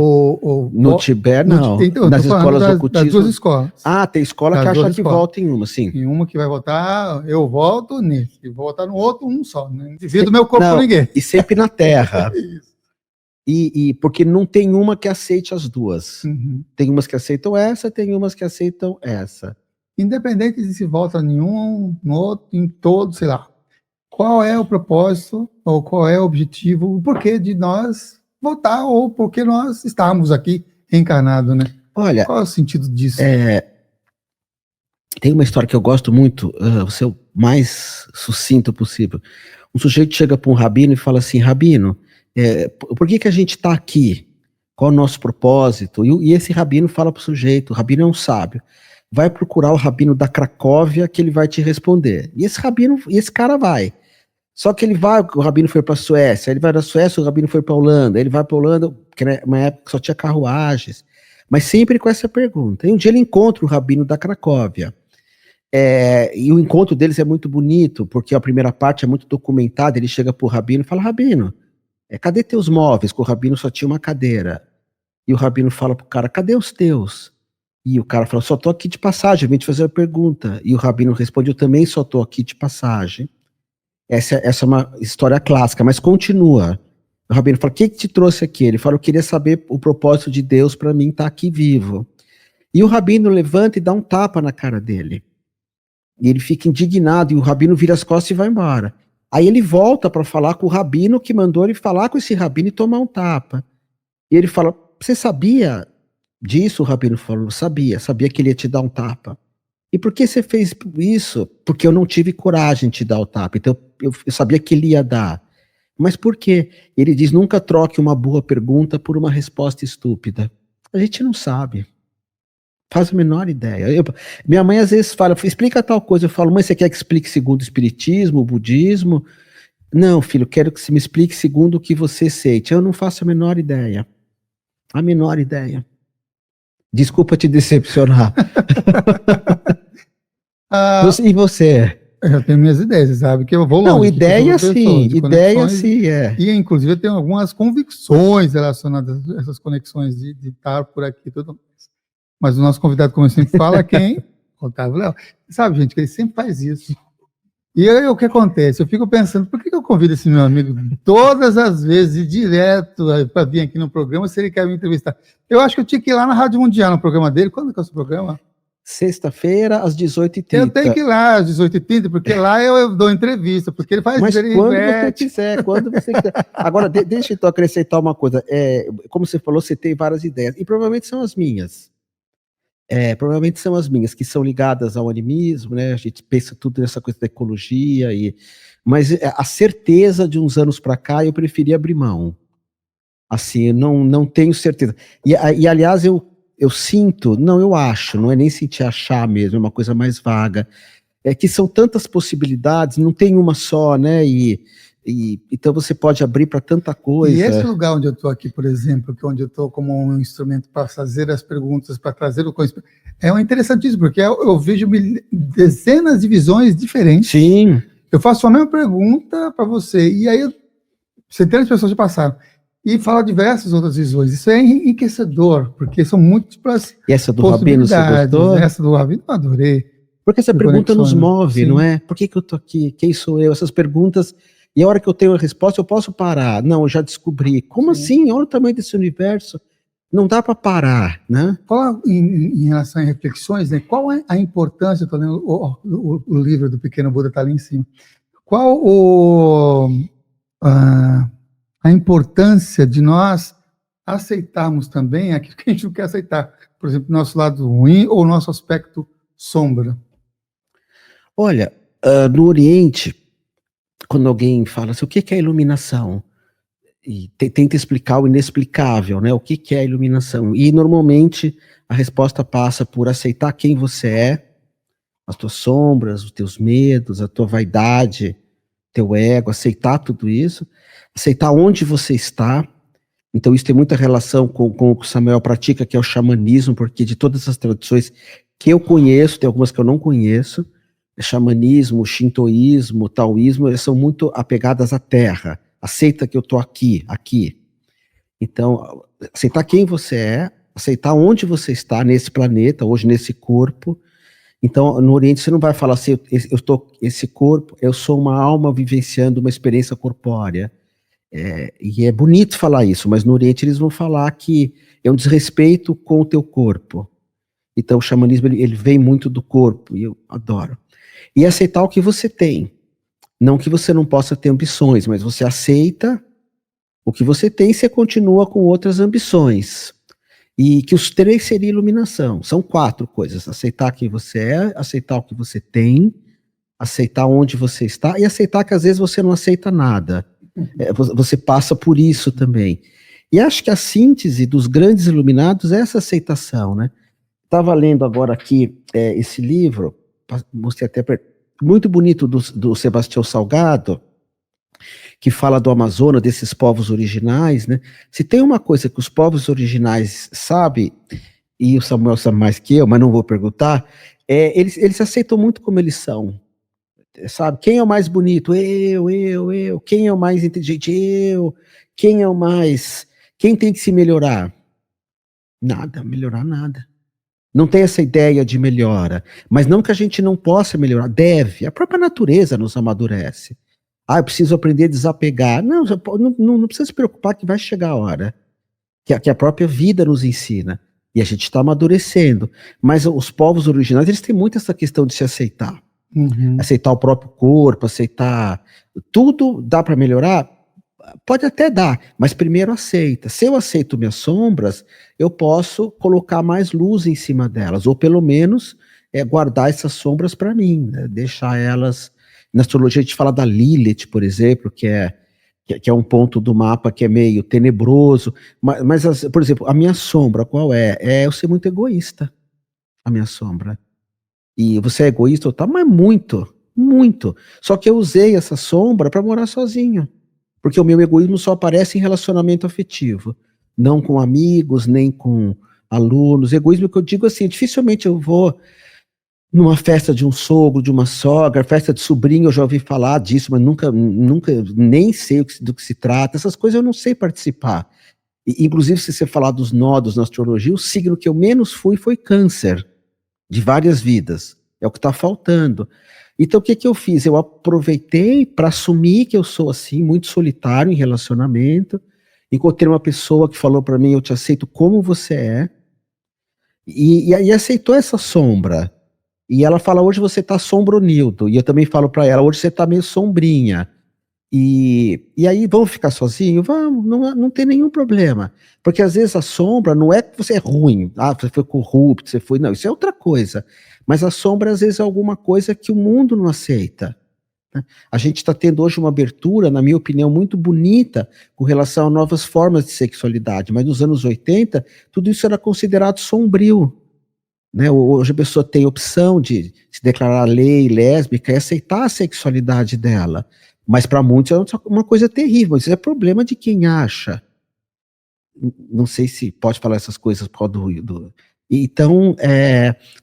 No Tibete, não. Nas escolas ocultistas. Das 2 escolas. Tem escola que acha que volta em uma, sim. Em uma que vai voltar, eu volto nesse. E vou voltar no outro, um só. Não divido meu corpo com ninguém. E sempre na Terra. Isso. Porque não tem uma que aceite as duas. Tem umas que aceitam essa, tem umas que aceitam essa. Independente de se volta em um, no outro, em todo, sei lá. Qual é o propósito, ou qual é o objetivo, o porquê de nós voltar, ou porquê nós estamos aqui reencarnados, né? Olha, qual é o sentido disso? Tem uma história que eu gosto muito, vou ser o mais sucinto possível. Um sujeito chega para um rabino e fala assim: Rabino, por que a gente está aqui? Qual é o nosso propósito? E esse rabino fala para o sujeito, o rabino é um sábio, vai procurar o rabino da Cracóvia que ele vai te responder. E esse cara vai. Só que o rabino foi para a Suécia, ele vai da Suécia, o rabino foi para a Holanda, ele vai para a Holanda, porque na uma época só tinha carruagens, mas sempre com essa pergunta. E um dia ele encontra o rabino da Cracóvia. E o encontro deles é muito bonito, porque a primeira parte é muito documentada. Ele chega pro Rabino e fala: Rabino, cadê teus móveis? Que o Rabino só tinha uma cadeira. E o Rabino fala pro cara: cadê os teus? E o cara fala: só tô aqui de passagem, vim te fazer uma pergunta. E o Rabino responde: eu também só tô aqui de passagem. Essa é uma história clássica, mas continua. O Rabino fala: o que te trouxe aqui? Ele fala: eu queria saber o propósito de Deus para mim estar aqui vivo. E o Rabino levanta e dá um tapa na cara dele. E ele fica indignado, e o Rabino vira as costas e vai embora. Aí ele volta para falar com o Rabino que mandou ele falar com esse Rabino e tomar um tapa. E ele fala: você sabia disso? O Rabino falou: sabia que ele ia te dar um tapa. E por que você fez isso? Porque eu não tive coragem de te dar o tapa. Então eu sabia que ele ia dar. Mas por quê? Ele diz: nunca troque uma boa pergunta por uma resposta estúpida. A gente não sabe. Faz a menor ideia. Minha mãe às vezes fala: explica tal coisa. Eu falo: mãe, você quer que explique segundo o espiritismo, o budismo? Não, filho, quero que você me explique segundo o que você sente. Eu não faço a menor ideia. A menor ideia. Desculpa te decepcionar. E você? Eu tenho minhas ideias, você sabe que eu vou longe. Não, ideia sim, E inclusive eu tenho algumas convicções relacionadas a essas conexões de estar por aqui e tudo mais. Mas o nosso convidado, como eu sempre falo, é quem? Otávio Léo. Sabe, gente, que ele sempre faz isso. E aí, o que acontece? Eu fico pensando, por que eu convido esse meu amigo todas as vezes, direto, para vir aqui no programa, se ele quer me entrevistar? Eu acho que eu tinha que ir lá na Rádio Mundial, no programa dele. Quando que é o seu programa? Sexta-feira, às 18h30. Eu tenho que ir lá às 18h30, porque lá eu dou entrevista, porque ele faz... Mas quando você quiser. Agora, deixa eu acrescentar uma coisa. Como você falou, você tem várias ideias, e provavelmente são as minhas. Que são ligadas ao animismo, né? A gente pensa tudo nessa coisa da ecologia, mas a certeza de uns anos para cá, eu preferi abrir mão. Assim, eu não tenho certeza. E aliás, eu sinto, não, eu acho, não é nem sentir achar mesmo, é uma coisa mais vaga, que são tantas possibilidades, não tem uma só, né? Então você pode abrir para tanta coisa. E esse lugar onde eu estou aqui, por exemplo, que é onde eu estou como um instrumento para fazer as perguntas, para trazer o conhecimento, é interessantíssimo, porque eu vejo dezenas de visões diferentes. Sim. Eu faço a mesma pergunta para você, e aí centenas de pessoas já passaram, e fala diversas outras visões. Isso é enriquecedor, porque são múltiplas e essa do Rabino você gostou? Essa do Rabino eu adorei. Porque essa pergunta nos move, sim, não é? Por que eu estou aqui? Quem sou eu? Essas perguntas... E a hora que eu tenho a resposta, eu posso parar. Não, eu já descobri. Como sim, assim? Olha o tamanho desse universo. Não dá para parar, né? Qual, em relação a reflexões, né? Qual é a importância? Estou lendo o livro do Pequeno Buda, está ali em cima. Qual a importância de nós aceitarmos também aquilo que a gente não quer aceitar? Por exemplo, nosso lado ruim ou nosso aspecto sombra. Olha, no Oriente, quando alguém fala assim, o que é iluminação? E tenta explicar o inexplicável, né? O que é a iluminação? E normalmente a resposta passa por aceitar quem você é, as tuas sombras, os teus medos, a tua vaidade, teu ego, aceitar tudo isso, aceitar onde você está. Então isso tem muita relação com o que o Samuel pratica, que é o xamanismo, porque de todas as tradições que eu conheço, tem algumas que eu não conheço, xamanismo, shintoísmo, taoísmo, elas são muito apegadas à terra. Aceita que eu estou aqui. Então, aceitar quem você é, aceitar onde você está nesse planeta, hoje nesse corpo. Então, no Oriente você não vai falar assim, esse corpo, eu sou uma alma vivenciando uma experiência corpórea. E é bonito falar isso, mas no Oriente eles vão falar que é um desrespeito com o teu corpo. Então, o xamanismo ele vem muito do corpo, e eu adoro. E aceitar o que você tem. Não que você não possa ter ambições, mas você aceita o que você tem e você continua com outras ambições. E que os três seria iluminação. São 4 coisas. Aceitar quem você é, aceitar o que você tem, aceitar onde você está e aceitar que às vezes você não aceita nada. Você passa por isso também. E acho que a síntese dos grandes iluminados é essa aceitação, né? Estava lendo agora aqui esse livro, mostrei até muito bonito do Sebastião Salgado, que fala do Amazonas, desses povos originais, né? Se tem uma coisa que os povos originais sabem, e o Samuel sabe mais que eu, mas não vou perguntar, Eles se aceitam muito como eles são, sabe? Quem é o mais bonito? Eu. Quem é o mais inteligente? Eu. Quem é o mais... Quem tem que se melhorar? Nada, melhorar nada. Não tem essa ideia de melhora. Mas não que a gente não possa melhorar, deve. A própria natureza nos amadurece. Eu preciso aprender a desapegar. Não precisa se preocupar que vai chegar a hora. Que a própria vida nos ensina. E a gente está amadurecendo. Mas os povos originários, eles têm muito essa questão de se aceitar. Aceitar o próprio corpo, aceitar... Tudo dá para melhorar? Pode até dar, mas primeiro aceita. Se eu aceito minhas sombras, eu posso colocar mais luz em cima delas, ou pelo menos guardar essas sombras para mim, né? Deixar elas... Na astrologia a gente fala da Lilith, por exemplo, que é um ponto do mapa que é meio tenebroso, mas por exemplo, a minha sombra qual é? É eu ser muito egoísta, a minha sombra. E você é egoísta, tá? Mas muito, muito. Só que eu usei essa sombra para morar sozinho. Porque o meu egoísmo só aparece em relacionamento afetivo. Não com amigos, nem com alunos. Egoísmo que eu digo assim, dificilmente eu vou numa festa de um sogro, de uma sogra, festa de sobrinho, eu já ouvi falar disso, mas nunca nem sei do que se trata. Essas coisas eu não sei participar. Inclusive, se você falar dos nodos na astrologia, o signo que eu menos fui foi Câncer, de várias vidas. É o que está faltando. Então, o que eu fiz? Eu aproveitei para assumir que eu sou assim, muito solitário em relacionamento. Encontrei uma pessoa que falou para mim, eu te aceito como você é. E aceitou essa sombra. E ela fala, hoje você está sombronildo. E eu também falo para ela, hoje você está meio sombrinha. E aí, vamos ficar sozinhos? Vamos, não tem nenhum problema. Porque às vezes a sombra não é que você é ruim, você foi corrupto, você foi... Não, isso é outra coisa. Mas a sombra às vezes é alguma coisa que o mundo não aceita, né? A gente está tendo hoje uma abertura, na minha opinião, muito bonita com relação a novas formas de sexualidade. Mas nos anos 80, tudo isso era considerado sombrio, né? Hoje a pessoa tem opção de se declarar lei lésbica e aceitar a sexualidade dela. Mas para muitos é uma coisa terrível, mas isso é problema de quem acha. Não sei se pode falar essas coisas por causa do... Então,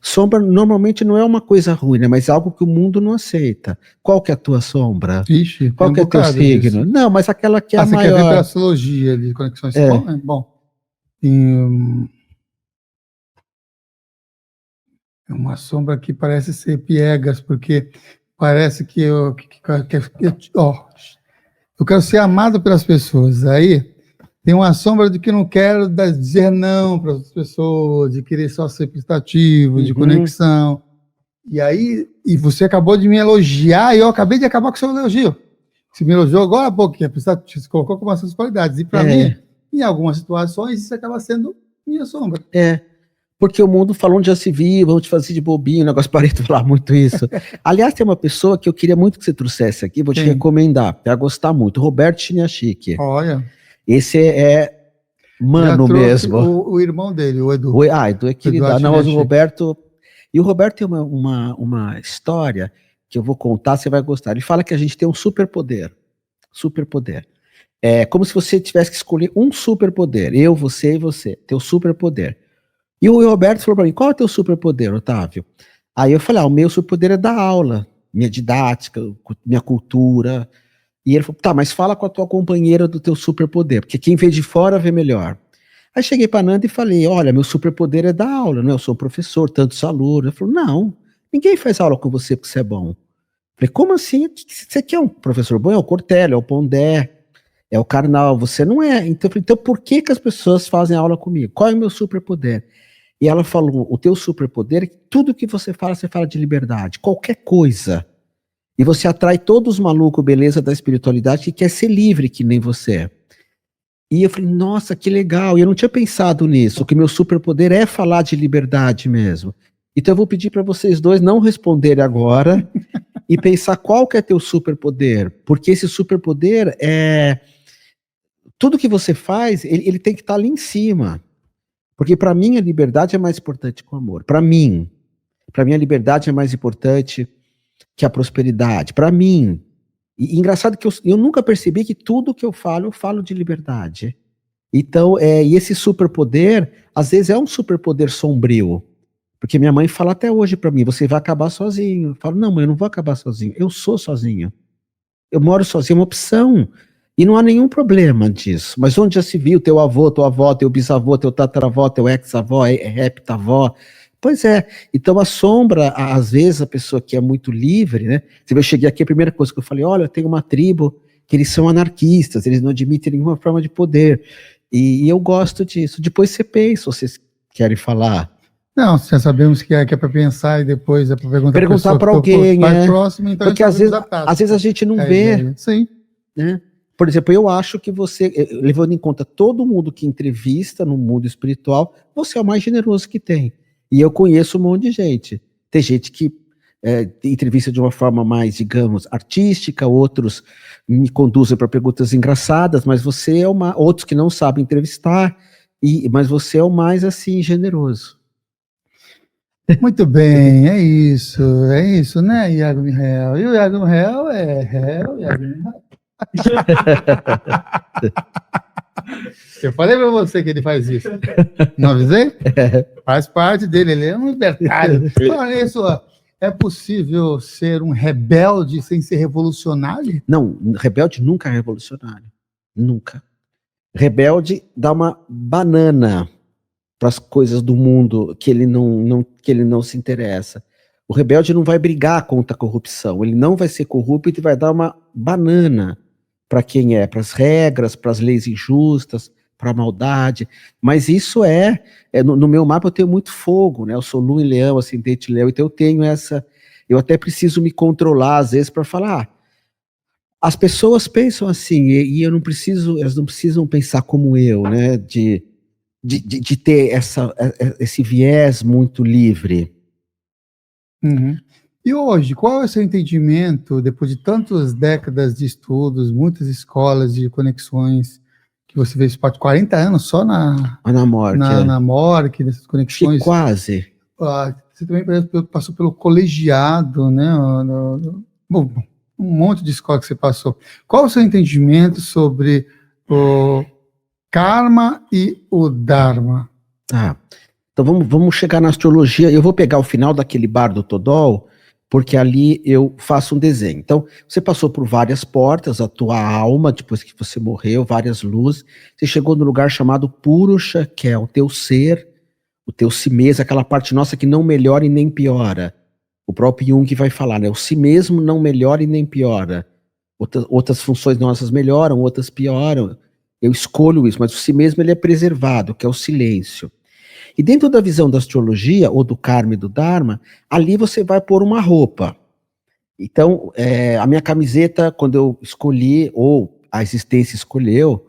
sombra normalmente não é uma coisa ruim, né, mas é algo que o mundo não aceita. Qual que é a tua sombra? Ixi, qual que é o teu signo? Disso. Não, mas aquela que é a maior. Você quer ver pela astrologia de conexões? Bom, é uma sombra que parece ser piegas, porque parece que eu quero ser amado pelas pessoas. Aí tem uma sombra de que não quero dizer não para as pessoas, de querer só ser prestativo, de conexão. E você acabou de me elogiar e eu acabei de acabar com o seu elogio. Você me elogiou agora há pouco, você colocou como essas qualidades. E para mim, em algumas situações, isso acaba sendo minha sombra. Porque o mundo falou onde já se viu, vamos te fazer de bobinho, o negócio parei de falar muito isso. Aliás, tem uma pessoa que eu queria muito que você trouxesse aqui, vou te recomendar, vai gostar muito, Roberto Chiniachiki. Olha. Esse é mano mesmo. O irmão dele, o Edu. Edu é querido. Não, mas o Roberto... E o Roberto tem uma história que eu vou contar, você vai gostar. Ele fala que a gente tem um superpoder. Superpoder. É como se você tivesse que escolher um superpoder. Eu, você e você. Teu superpoder. E o Roberto falou para mim, qual é o teu superpoder, Otávio? Aí eu falei, o meu superpoder é dar aula. Minha didática, minha cultura. E ele falou, tá, mas fala com a tua companheira do teu superpoder, porque quem vê de fora vê melhor. Aí cheguei para a Nanda e falei, olha, meu superpoder é dar aula, né? Eu sou professor, tantos alunos. Ele falou, não, ninguém faz aula com você porque você é bom. Eu falei, como assim? Você quer um professor bom? É o Cortella, é o Pondé, é o Karnal, você não é. Então por que as pessoas fazem aula comigo? Qual é o meu superpoder? E ela falou, o teu superpoder é que tudo que você fala de liberdade, qualquer coisa. E você atrai todos os malucos, beleza, da espiritualidade, que quer ser livre, que nem você. E eu falei, nossa, que legal. E eu não tinha pensado nisso, que meu superpoder é falar de liberdade mesmo. Então eu vou pedir para vocês dois não responderem agora e pensar qual que é teu superpoder. Porque esse superpoder é... Tudo que você faz, ele tem que estar ali em cima. Porque para mim a liberdade é mais importante que o amor. Para mim a liberdade é mais importante que a prosperidade. Para mim. E engraçado que eu nunca percebi que tudo que eu falo de liberdade. Então, e esse superpoder, às vezes é um superpoder sombrio. Porque minha mãe fala até hoje para mim, você vai acabar sozinho. Eu falo, não, mãe, eu não vou acabar sozinho. Eu sou sozinho. Eu moro sozinho, é uma opção. E não há nenhum problema disso. Mas onde já se viu teu avô, tua avó, teu bisavô, teu tataravó, teu ex-avó, heptavó? Pois é. Então assombra, às vezes, a pessoa que é muito livre, né? Eu cheguei aqui, a primeira coisa que eu falei, olha, tem uma tribo que eles são anarquistas, eles não admitem nenhuma forma de poder. E eu gosto disso. Depois você pensa, vocês querem falar. Não, já sabemos que é para pensar e depois é para Perguntar para alguém, mais próximo, então porque às vezes a gente não vê, sim, né? Por exemplo, eu acho que você, levando em conta todo mundo que entrevista no mundo espiritual, você é o mais generoso que tem. E eu conheço um monte de gente. Tem gente que entrevista de uma forma mais, digamos, artística, outros me conduzem para perguntas engraçadas, mas você é outros que não sabem entrevistar, mas você é o mais, assim, generoso. Muito bem, é isso, né, Iago Mihael? E o Iago Mihael é réu, Iago Mihael. Eu falei para você que ele faz isso. Não avisei? Faz parte dele, ele é um libertário. Olha isso, é possível ser um rebelde sem ser revolucionário? Não, rebelde nunca é revolucionário. Nunca. Rebelde dá uma banana para as coisas do mundo que ele não se interessa. O rebelde não vai brigar contra a corrupção, ele não vai ser corrupto e vai dar uma banana para quem é, para as regras, para as leis injustas, para a maldade. Mas isso no meu mapa eu tenho muito fogo, né? Eu sou Lua em Leão, ascendente Leão, então eu tenho eu até preciso me controlar às vezes para falar, as pessoas pensam assim, e eu não preciso, elas não precisam pensar como eu, né? De ter esse viés muito livre. Uhum. E hoje, qual é o seu entendimento, depois de tantas décadas de estudos, muitas escolas de conexões, que você fez parte de 40 anos só na MORC, nessas conexões? Que quase. Você também passou pelo colegiado, né? Bom, um monte de escola que você passou. Qual é o seu entendimento sobre o karma e o dharma? Então vamos chegar na astrologia. Eu vou pegar o final daquele bar do Todol, porque ali eu faço um desenho. Então, você passou por várias portas, a tua alma, depois que você morreu, várias luzes. Você chegou no lugar chamado Purusha, que é o teu ser, o teu si mesmo, aquela parte nossa que não melhora e nem piora. O próprio Jung vai falar, né? O si mesmo não melhora e nem piora. Outras funções nossas melhoram, outras pioram. Eu escolho isso, mas o si mesmo ele é preservado, que é o silêncio. E dentro da visão da astrologia, ou do karma e do dharma, ali você vai pôr uma roupa. Então, a minha camiseta, quando eu escolhi, ou a existência escolheu,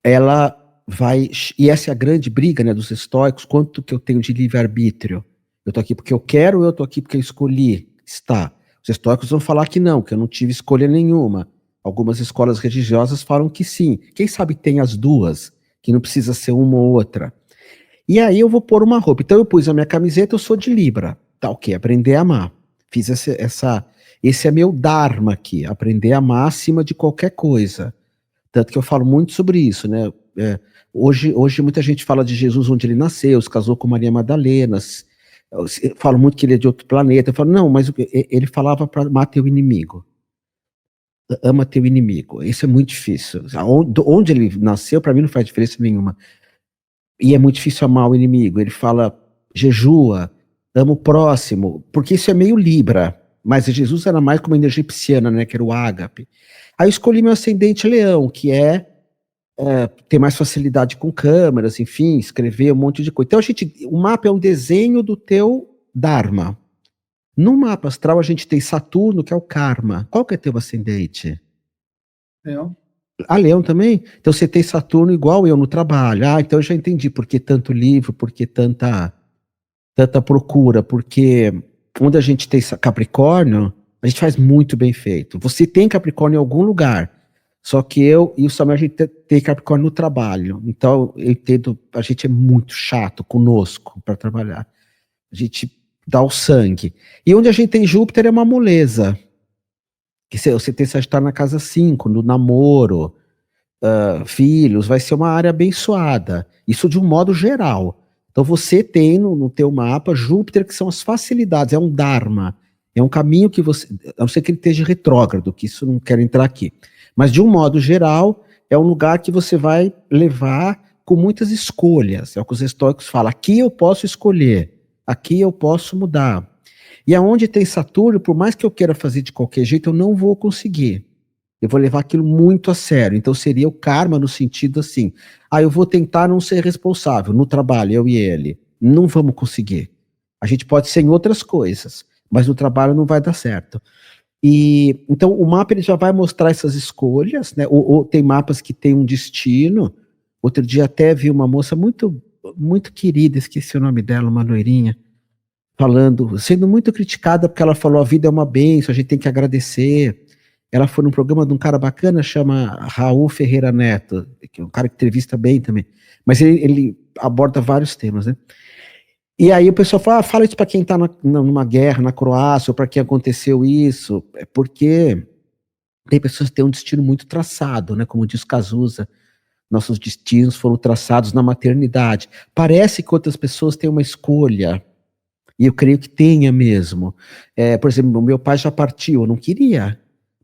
ela vai... E essa é a grande briga, né, dos estoicos, quanto que eu tenho de livre-arbítrio. Eu tô aqui porque eu quero ou eu tô aqui porque eu escolhi estar? Os estoicos vão falar que não, que eu não tive escolha nenhuma. Algumas escolas religiosas falam que sim. Quem sabe tem as duas, que não precisa ser uma ou outra. E aí eu vou pôr uma roupa. Então eu pus a minha camiseta, eu sou de Libra. Tá, ok, aprender a amar. Fiz esse é meu dharma aqui, aprender a amar acima de qualquer coisa. Tanto que eu falo muito sobre isso, né? Hoje muita gente fala de Jesus onde ele nasceu, se casou com Maria Madalena. Eu falo muito que ele é de outro planeta. Eu falo, não, mas ele falava para amar teu inimigo. Ama teu inimigo. Isso é muito difícil. Onde ele nasceu, para mim não faz diferença nenhuma. E é muito difícil amar o inimigo. Ele fala, jejua, ama o próximo, porque isso é meio Libra, mas Jesus era mais como uma energia pisciana, né, que era o ágape. Aí eu escolhi meu ascendente Leão, que ter mais facilidade com câmeras, enfim, escrever um monte de coisa. Então o mapa é um desenho do teu Dharma. No mapa astral a gente tem Saturno, que é o karma. Qual que é teu ascendente? Leão. Leão também? Então você tem Saturno igual eu no trabalho. Então eu já entendi por que tanto livro, por que tanta procura, porque onde a gente tem Capricórnio, a gente faz muito bem feito. Você tem Capricórnio em algum lugar, só que eu e o Samuel, a gente tem Capricórnio no trabalho. Então eu entendo, a gente é muito chato conosco para trabalhar. A gente dá o sangue. E onde a gente tem Júpiter é uma moleza. Que você tem Sagitário na casa 5, no namoro, filhos, vai ser uma área abençoada. Isso de um modo geral. Então você tem no teu mapa Júpiter, que são as facilidades, é um Dharma, é um caminho que você, a não ser que ele esteja retrógrado, que isso não quero entrar aqui, mas de um modo geral, é um lugar que você vai levar com muitas escolhas, é o que os estoicos falam, aqui eu posso escolher, aqui eu posso mudar. E aonde tem Saturno, por mais que eu queira fazer de qualquer jeito, eu não vou conseguir. Eu vou levar aquilo muito a sério. Então seria o karma no sentido assim, eu vou tentar não ser responsável no trabalho, eu e ele. Não vamos conseguir. A gente pode ser em outras coisas, mas no trabalho não vai dar certo. E então o mapa ele já vai mostrar essas escolhas, né? Ou tem mapas que tem um destino. Outro dia até vi uma moça muito, muito querida, esqueci o nome dela, uma loirinha, falando, sendo muito criticada porque ela falou a vida é uma bênção, a gente tem que agradecer. Ela foi num programa de um cara bacana, chama Raul Ferreira Neto, que é um cara que entrevista bem também, mas ele aborda vários temas, né? E aí o pessoal fala, fala isso para quem está numa guerra na Croácia, ou para quem aconteceu isso, é porque tem pessoas que têm um destino muito traçado, né? Como diz Cazuza, nossos destinos foram traçados na maternidade. Parece que outras pessoas têm uma escolha, e eu creio que tenha mesmo. Por exemplo, o meu pai já partiu, eu não queria.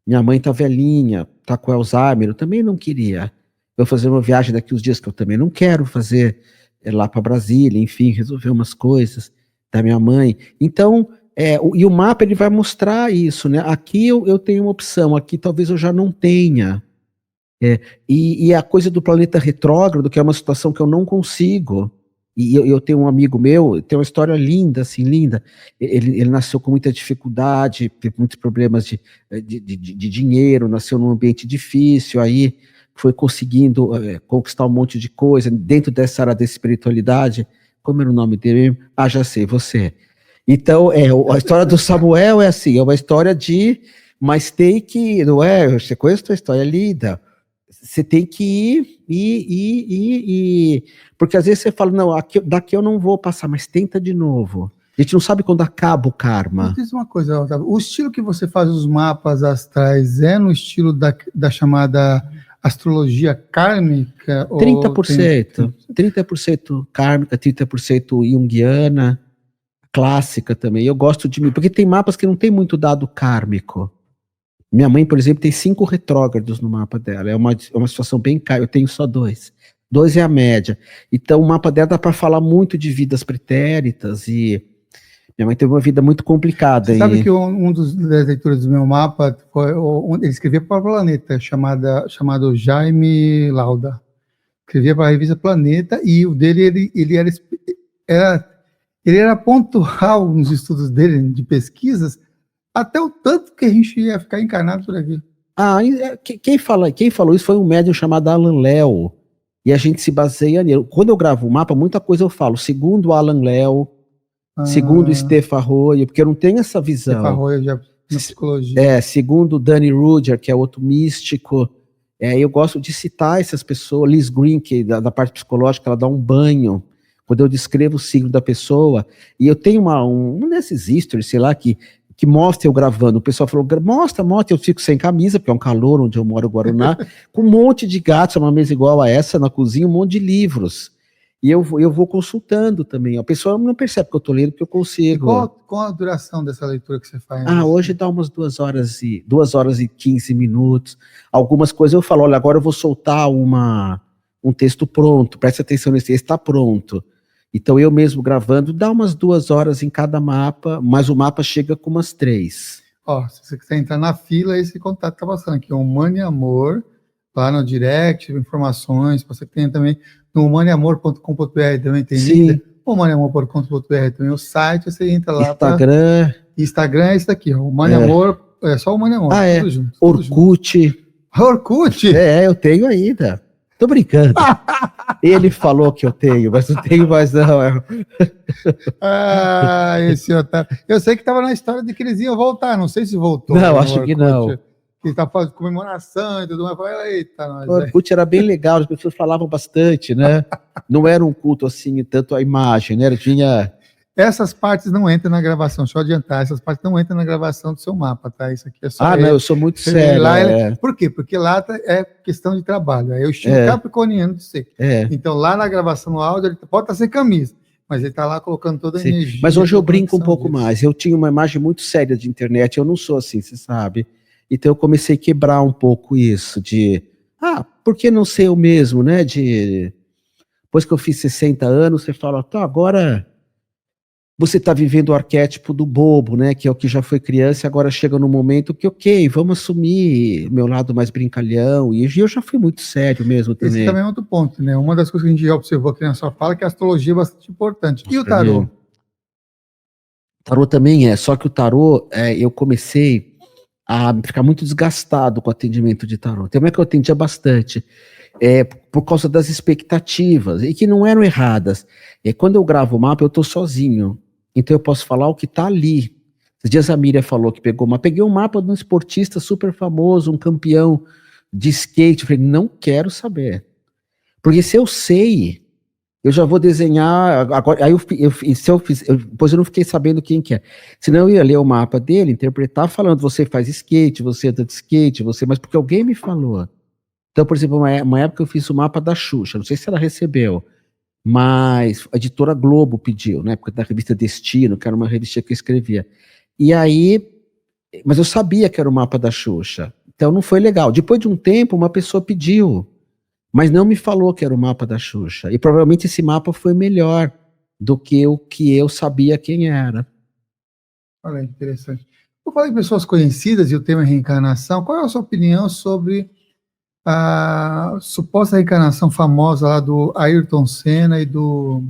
Minha mãe tá velhinha, tá com Alzheimer, eu também não queria. Eu vou fazer uma viagem daqui uns dias que eu também não quero fazer lá para Brasília, enfim, resolver umas coisas da minha mãe. Então, e o mapa ele vai mostrar isso, né? Aqui eu tenho uma opção, aqui talvez eu já não tenha. E a coisa do planeta retrógrado, que é uma situação que eu não consigo. E eu tenho um amigo meu, tem uma história linda, assim, linda. Ele nasceu com muita dificuldade, teve muitos problemas de dinheiro, nasceu num ambiente difícil, aí foi conseguindo conquistar um monte de coisa dentro dessa área da espiritualidade. Como era o nome dele? Já sei, você. Então, a história do Samuel é assim, é uma história mas tem que, não é? Você conhece a tua história, é linda. Você tem que ir, porque às vezes você fala, não, daqui eu não vou passar, mas tenta de novo. A gente não sabe quando acaba o karma. Me diz uma coisa, Otávio, o estilo que você faz os mapas astrais é no estilo da chamada astrologia kármica? 30%, 30% kármica, 30% junguiana, clássica também. Eu gosto porque tem mapas que não tem muito dado kármico. Minha mãe, por exemplo, tem 5 retrógrados no mapa dela. É uma situação bem cara. Eu tenho só 2. 2 é a média. Então, o mapa dela dá para falar muito de vidas pretéritas. E minha mãe teve uma vida muito complicada. Você sabe que um das leituras do meu mapa foi ele escrevia para o Planeta, chamado Jaime Lauda. Escrevia para a revista Planeta e o dele ele era pontual nos estudos dele de pesquisas. Até o tanto que a gente ia ficar encarnado por aqui. Quem falou isso foi um médium chamado Alan Léo, e a gente se baseia nele. Quando eu gravo o mapa, muita coisa eu falo, segundo Alan Léo, segundo Stefan Arroyo, porque eu não tenho essa visão. Stefan Arroyo já na psicologia. Segundo Danny Ruger, que é outro místico, eu gosto de citar essas pessoas, Liz Green, que da parte psicológica, ela dá um banho, quando eu descrevo o signo da pessoa, e eu tenho um desses stories, sei lá, que mostra eu gravando. O pessoal falou, mostra, eu fico sem camisa, porque é um calor onde eu moro, Guaraná, com um monte de gatos, uma mesa igual a essa na cozinha, um monte de livros. E eu vou consultando também. A pessoa não percebe que eu estou lendo, porque eu consigo. E qual a duração dessa leitura que você faz? Hoje dá umas 2 horas e 15 minutos. Algumas coisas eu falo, olha, agora eu vou soltar um texto pronto, preste atenção nesse texto, está pronto. Então, eu mesmo gravando, dá umas 2 horas em cada mapa, mas o mapa chega com umas 3. Se você quiser entrar na fila, esse contato está passando aqui, Humano e Amor, lá no direct, informações, você tem também no humaneamor.com.br, também tem link, humaneamor.com.br também o site, você entra lá. Instagram é esse daqui, Humano e Amor, só Humano e Amor, tudo junto. Orkut. Orkut? Eu tenho ainda. Tô brincando. Ele falou que eu tenho, mas não tenho mais não. Esse Otávio. Eu sei que estava na história de que eles iam voltar, não sei se voltou. Não, acho que não. Que está fazendo comemoração e tudo mais. Eita, nós. O Orkut era bem legal, as pessoas falavam bastante, né? Não era um culto assim, tanto a imagem, né? Tinha... Essas partes não entram na gravação, deixa eu adiantar, essas partes não entram na gravação do seu mapa, tá? Isso aqui é só... não, eu sou muito sério. Por quê? Porque lá é questão de trabalho, é o estilo capricorniano de ser. Então lá na gravação no áudio, ele pode estar sem camisa, mas ele está lá colocando toda a Sim. energia. Mas hoje eu brinco um conexão pouco disso. mais. Eu tinha uma imagem muito séria de internet, eu não sou assim, você sabe. Então eu comecei a quebrar um pouco isso de, por que não ser eu mesmo, né? Depois que eu fiz 60 anos, você fala, tá, agora você está vivendo o arquétipo do bobo, né? Que é o que já foi criança, e agora chega no momento que, ok, vamos assumir meu lado mais brincalhão. E eu já fui muito sério mesmo Esse também. também é outro ponto, né? Uma das coisas que a gente já observou aqui na sua fala é que a astrologia é bastante importante. E o tarô? Tarô também é, só que o tarô, eu comecei a ficar muito desgastado com o atendimento de tarô. Tem uma que eu atendia bastante, por causa das expectativas, e que não eram erradas. Quando eu gravo o mapa, eu estou sozinho, então eu posso falar o que está ali. Esses dias a Miriam falou que pegou uma, peguei um mapa de um esportista super famoso, um campeão de skate, eu falei, não quero saber, porque se eu sei, eu já vou desenhar, agora, aí depois eu não fiquei sabendo quem que é, senão eu ia ler o mapa dele, interpretar falando, você faz skate, você anda de skate, mas porque alguém me falou. Então, por exemplo, uma época eu fiz o mapa da Xuxa, não sei se ela recebeu, mas a editora Globo pediu, na época da revista Destino, que era uma revista que eu escrevia. E aí, mas eu sabia que era o mapa da Xuxa, então não foi legal. Depois de um tempo, uma pessoa pediu, mas não me falou que era o mapa da Xuxa. E provavelmente esse mapa foi melhor do que o que eu sabia quem era. Olha, interessante. Eu falei de pessoas conhecidas e o tema é reencarnação. Qual é a sua opinião sobre a suposta reencarnação famosa lá do Ayrton Senna e do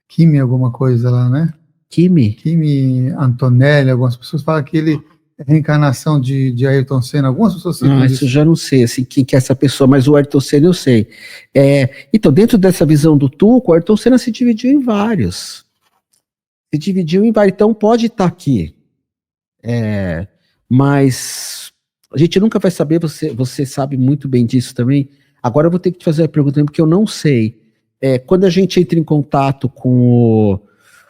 Kimi alguma coisa lá, né? Kimi Antonelli, algumas pessoas falam que ele é reencarnação de Ayrton Senna, algumas pessoas citam isso eu já não sei, assim, quem que é essa pessoa, mas o Ayrton Senna eu sei. Então, dentro dessa visão do Tuco, o Ayrton Senna se dividiu em vários. Então pode estar aqui. Mas a gente nunca vai saber, você sabe muito bem disso também. Agora eu vou ter que te fazer a pergunta, porque eu não sei. Quando a gente entra em contato com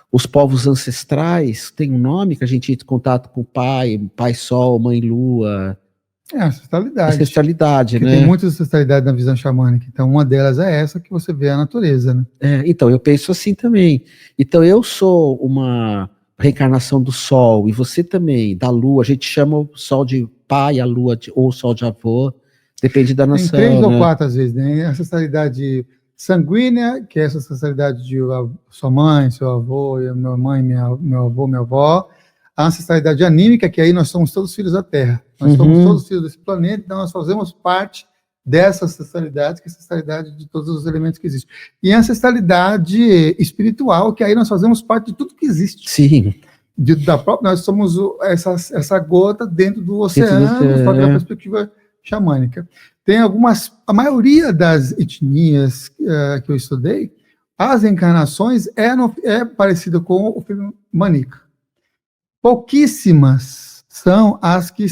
os povos ancestrais, tem um nome que a gente entra em contato com o Pai Sol, Mãe Lua. Ancestralidade. Ancestralidade, né? Tem muitas ancestralidades na visão xamânica. Então, uma delas é essa que você vê a natureza, né? Então, eu penso assim também. Então, eu sou uma reencarnação do Sol, e você também, da Lua. A gente chama o Sol de pai, a Lua ou o Sol de avô, depende da nação. Tem 3 ou 4 às vezes, né? A ancestralidade sanguínea, que é essa ancestralidade de sua mãe, seu avô, minha mãe, meu avô, minha avó. A ancestralidade anímica, que aí nós somos todos filhos da Terra. Nós somos todos filhos desse planeta, então nós fazemos parte dessa ancestralidade, que é a ancestralidade de todos os elementos que existem. E a ancestralidade espiritual, que aí nós fazemos parte de tudo que existe. Sim. Nós somos essa gota dentro do oceano, só que da perspectiva xamânica. Tem a maioria das etnias que eu estudei, as encarnações é parecida com o filme Manica. Pouquíssimas são as que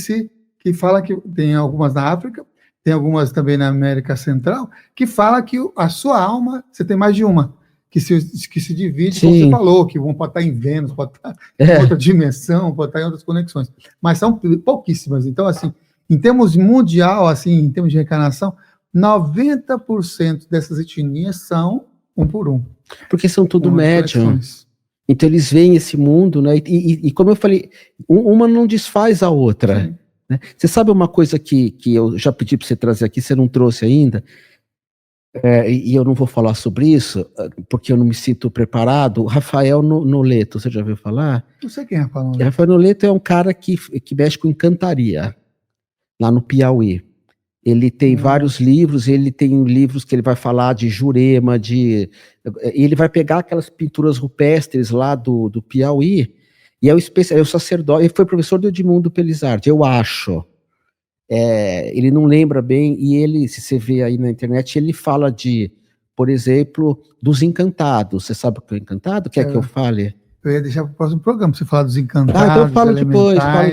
falam, que tem algumas na África, tem algumas também na América Central, que fala que a sua alma, você tem mais de uma, que se divide, como você falou, que pode estar em Vênus, pode estar em outra dimensão, pode estar em outras conexões, mas são pouquíssimas. Então, assim, em termos mundial, assim, em termos de reencarnação, 90% dessas etnias são um por um. Porque são tudo médium. Então eles veem esse mundo, né? E como eu falei, uma não desfaz a outra. Né? Você sabe uma coisa que eu já pedi para você trazer aqui, você não trouxe ainda, e eu não vou falar sobre isso, porque eu não me sinto preparado. Rafael Noleto, você já ouviu falar? Não sei quem é Rafael Noleto. Rafael Noleto é um cara que mexe com encantaria, lá no Piauí. Ele tem vários livros, ele tem livros que ele vai falar de Jurema, ele vai pegar aquelas pinturas rupestres lá do Piauí, e é o sacerdote, ele foi professor do Edmundo Pelizardi, eu acho. Ele não lembra bem, e ele, se você vê aí na internet, ele fala por exemplo, dos encantados. Você sabe o que é encantado? Quer que eu fale? Eu ia deixar para o próximo programa, você falar dos encantados, então falo depois. A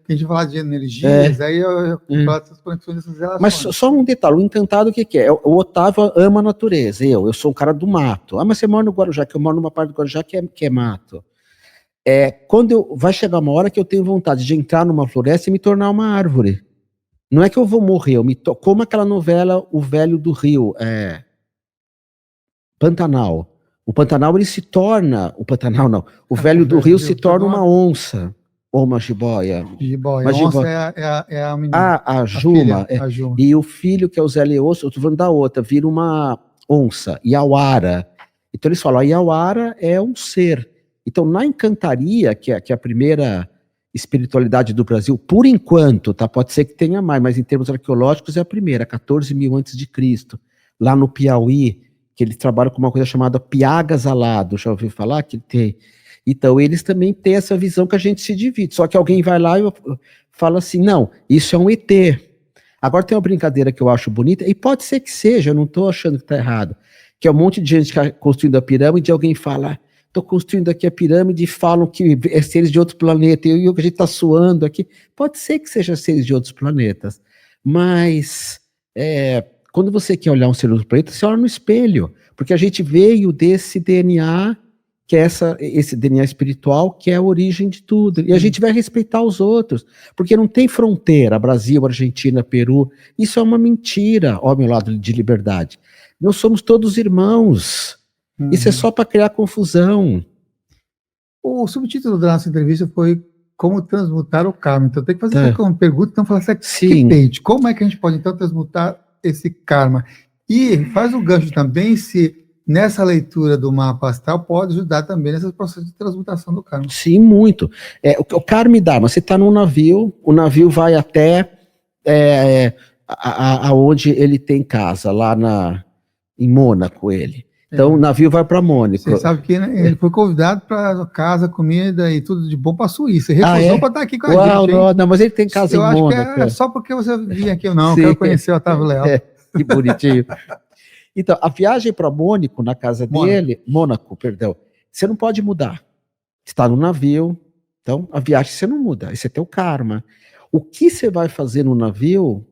gente falar de energias, aí eu falo dessas conexões, dessas relações. Mas só um detalhe, o encantado o que é? O Otávio ama a natureza, eu sou um cara do mato. Mas você mora no Guarujá, que eu moro numa parte do Guarujá que é mato. Vai chegar uma hora que eu tenho vontade de entrar numa floresta e me tornar uma árvore. Não é que eu vou morrer, como aquela novela O Velho do Rio, Pantanal. O Pantanal, ele se torna, o Pantanal não, o velho do Rio se torna uma onça, ou uma jiboia. Jiboia. Uma Onça jiboia. é a menina. A Juma, filha, a Juma. E o filho, que é o Zé Leosso, eu tô falando da outra, vira uma onça, Iauara. Então eles falam, a Iauara é um ser. Então na Encantaria, que é a primeira espiritualidade do Brasil, por enquanto, tá? Pode ser que tenha mais, mas em termos arqueológicos é a primeira, 14.000 antes de Cristo, lá no Piauí, que eles trabalham com uma coisa chamada Piagas Alado, já ouviu falar? Que tem. Então eles também têm essa visão que a gente se divide, só que alguém vai lá e fala assim, não, isso é um ET. Agora tem uma brincadeira que eu acho bonita, e pode ser que seja, eu não estou achando que está errado, que é um monte de gente construindo a pirâmide, e alguém fala, estou construindo aqui a pirâmide, e falam que é seres de outro planeta, e o que a gente está suando aqui, pode ser que seja seres de outros planetas, mas quando você quer olhar um ser de outro planeta, você olha no espelho, porque a gente veio desse DNA, que é esse DNA espiritual, que é a origem de tudo, e a gente vai respeitar os outros, porque não tem fronteira, Brasil, Argentina, Peru, isso é uma mentira, ó meu lado de liberdade, nós somos todos irmãos, isso é só para criar confusão. O subtítulo da nossa entrevista foi Como Transmutar o Karma, então tem que fazer uma pergunta, então falar assim, como é que a gente pode então transmutar esse karma? E faz o gancho também se nessa leitura do mapa astral pode ajudar também nesse processo de transmutação do karma. Sim, muito. O karma e dharma, você está num navio, o navio vai até aonde ele tem casa, lá em Mônaco, ele. Então o navio vai para Mônaco. Você sabe que ele foi convidado para casa, comida e tudo de bom para a Suíça. Ele recusou para estar aqui com a gente. Não, mas ele tem casa em Mônaco. Eu acho que é só porque você vinha aqui ou não, quero conhecer o Otávio Leal. Que bonitinho. Então, a viagem para Mônaco, na casa dele, Mônaco, perdão, você não pode mudar. Você está no navio, então a viagem você não muda, esse é teu karma. O que você vai fazer no navio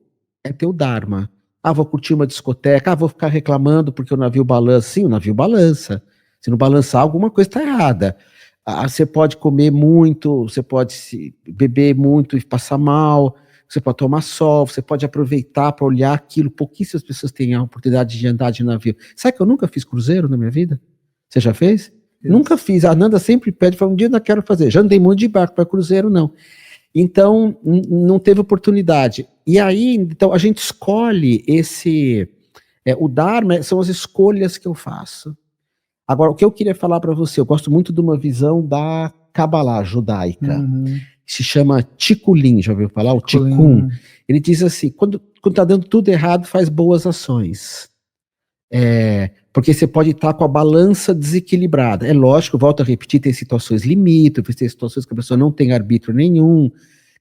é teu dharma. Vou curtir uma discoteca, vou ficar reclamando porque o navio balança. Sim, o navio balança. Se não balançar, alguma coisa está errada. Você pode comer muito, você pode beber muito e passar mal, você pode tomar sol, você pode aproveitar para olhar aquilo. Pouquíssimas pessoas têm a oportunidade de andar de navio. Sabe que eu nunca fiz cruzeiro na minha vida? Você já fez? Isso. Nunca fiz. A Nanda sempre pede, fala, um dia eu não quero fazer. Já andei muito de barco para cruzeiro, não. Então, não teve oportunidade. E aí, então, a gente escolhe o Dharma são as escolhas que eu faço. Agora, o que eu queria falar para você, eu gosto muito de uma visão da Kabbalah judaica, se chama Tikkun, já ouviu falar? O Tikkun. Ele diz assim, quando está dando tudo errado, faz boas ações. Porque você pode estar com a balança desequilibrada. É lógico, volto a repetir, tem situações limítrofes, tem situações que a pessoa não tem arbítrio nenhum,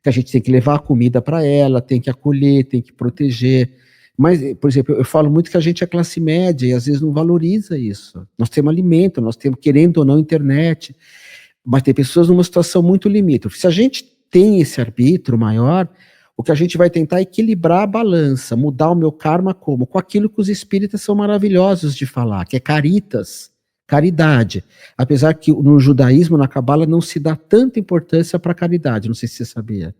que a gente tem que levar a comida para ela, tem que acolher, tem que proteger. Mas, por exemplo, eu falo muito que a gente é classe média e às vezes não valoriza isso. Nós temos alimento, nós temos, querendo ou não, internet, mas tem pessoas numa situação muito limítrofe. Se a gente tem esse arbítrio maior, o que a gente vai tentar é equilibrar a balança, mudar o meu karma como? Com aquilo que os espíritas são maravilhosos de falar, que é caritas, caridade. Apesar que no judaísmo, na Cabala, não se dá tanta importância para a caridade, não sei se você sabia.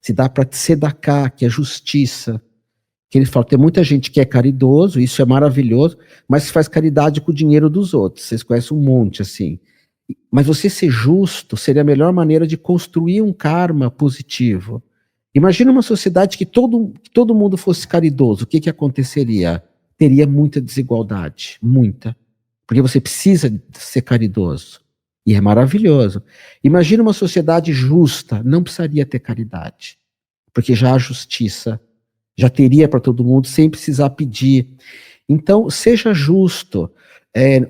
Se dá para tzedakah, que é justiça. Que eles falam, tem muita gente que é caridoso, isso é maravilhoso, mas faz caridade com o dinheiro dos outros. Vocês conhecem um monte, assim. Mas você ser justo seria a melhor maneira de construir um karma positivo. Imagina uma sociedade que todo mundo fosse caridoso, o que aconteceria? Teria muita desigualdade, muita. Porque você precisa ser caridoso. E é maravilhoso. Imagina uma sociedade justa, não precisaria ter caridade. Porque já há justiça, já teria para todo mundo, sem precisar pedir. Então, seja justo.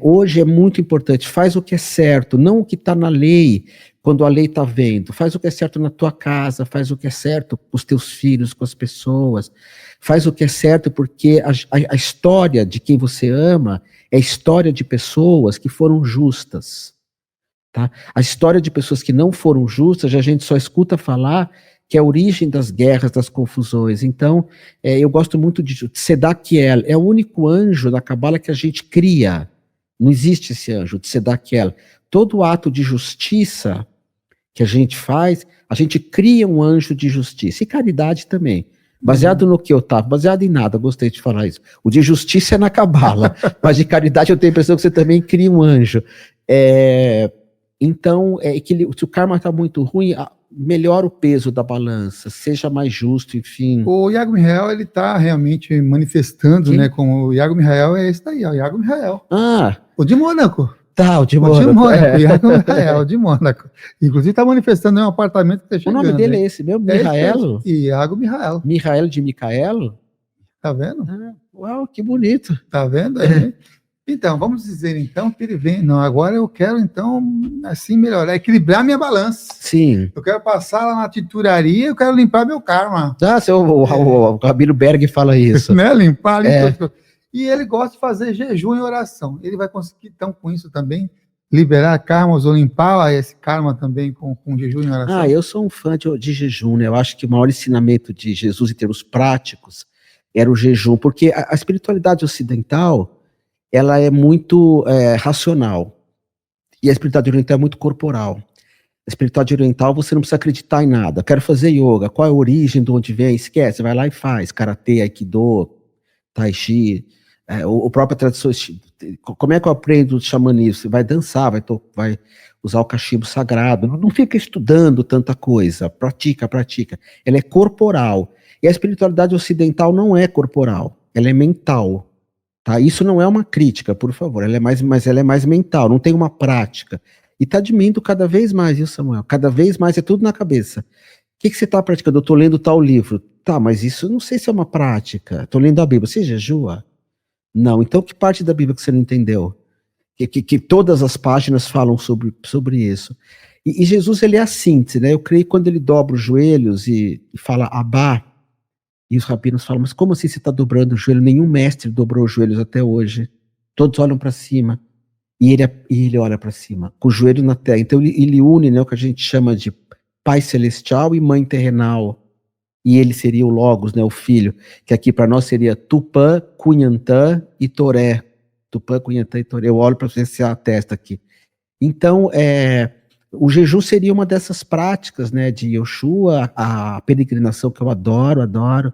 Hoje é muito importante, faz o que é certo, não o que está na lei, quando a lei está vendo. Faz o que é certo na tua casa, faz o que é certo com os teus filhos, com as pessoas. Faz o que é certo porque a história de quem você ama é a história de pessoas que foram justas. Tá? A história de pessoas que não foram justas, a gente só escuta falar que é a origem das guerras, das confusões. Então, eu gosto muito de Tzedakiel, é o único anjo da Cabala que a gente cria. Não existe esse anjo, Tzedakiel. Todo ato de justiça que a gente faz, a gente cria um anjo de justiça. E caridade também. Baseado no que eu tava? Baseado em nada, gostei de falar isso. O de justiça é na cabala, mas de caridade eu tenho a impressão que você também cria um anjo. Então, se o karma está muito ruim, melhora o peso da balança, seja mais justo, enfim. O Iago Mihael, ele está realmente manifestando, Quem? né? Como o Iago Mihael é esse daí, ó, o Iago Mihael. Ah, O de Mônaco. tá, o de O de Mônaco. Mônaco, Iago Mihael, o de Mônaco. Inclusive está manifestando em um apartamento que está O chegando. nome dele hein? é esse mesmo? É esse Mihaelo? mesmo, Iago Mihael. Mihael de Micaelo? Tá vendo? Uau, que bonito. Tá vendo aí? Então, vamos dizer então que ele vem. Não, agora eu quero então, assim, melhorar, equilibrar minha balança. Sim. Eu quero passar lá na tinturaria, eu quero limpar meu karma. Ah, o Rabino Berg fala isso. Né? Limpar. E ele gosta de fazer jejum e oração. Ele vai conseguir, então, com isso também, liberar karmas ou limpar esse karma também com jejum e oração. Eu sou um fã de jejum, né? Eu acho que o maior ensinamento de Jesus em termos práticos era o jejum, porque a espiritualidade ocidental, ela é muito racional, e a espiritualidade oriental é muito corporal. A espiritualidade oriental, você não precisa acreditar em nada. Quero fazer yoga, qual é a origem, de onde vem? Esquece, vai lá e faz. Karatê, Aikido, Tai Chi, o próprio tradição. Como é que eu aprendo o xamanismo? Você vai dançar, vai usar o cachimbo sagrado, não fica estudando tanta coisa, pratica. Ela é corporal. E a espiritualidade ocidental não é corporal, ela é mental. Tá? Isso não é uma crítica, por favor, mas ela é mais mental, não tem uma prática. E está diminuindo cada vez mais, viu, Samuel? Cada vez mais, é tudo na cabeça. O que você está praticando? Eu estou lendo tal livro. Tá, mas isso eu não sei se é uma prática. Estou lendo a Bíblia. Você jejua? Não. Então, que parte da Bíblia que você não entendeu? Que todas as páginas falam sobre isso. E Jesus, ele é a síntese, né? Eu creio que quando ele dobra os joelhos e fala Abá, e os rabinos falam, mas como assim você está dobrando o joelho? Nenhum mestre dobrou os joelhos até hoje. Todos olham para cima. E ele olha para cima, com o joelho na terra. Então ele une, né, o que a gente chama de Pai Celestial e Mãe Terrenal. E ele seria o Logos, né, o Filho, que aqui para nós seria Tupã, Cunhantã e Toré. Tupã, Cunhantã e Toré. Eu olho para você se a testa aqui. Então, o jejum seria uma dessas práticas, né, de Yoshua, a peregrinação que eu adoro.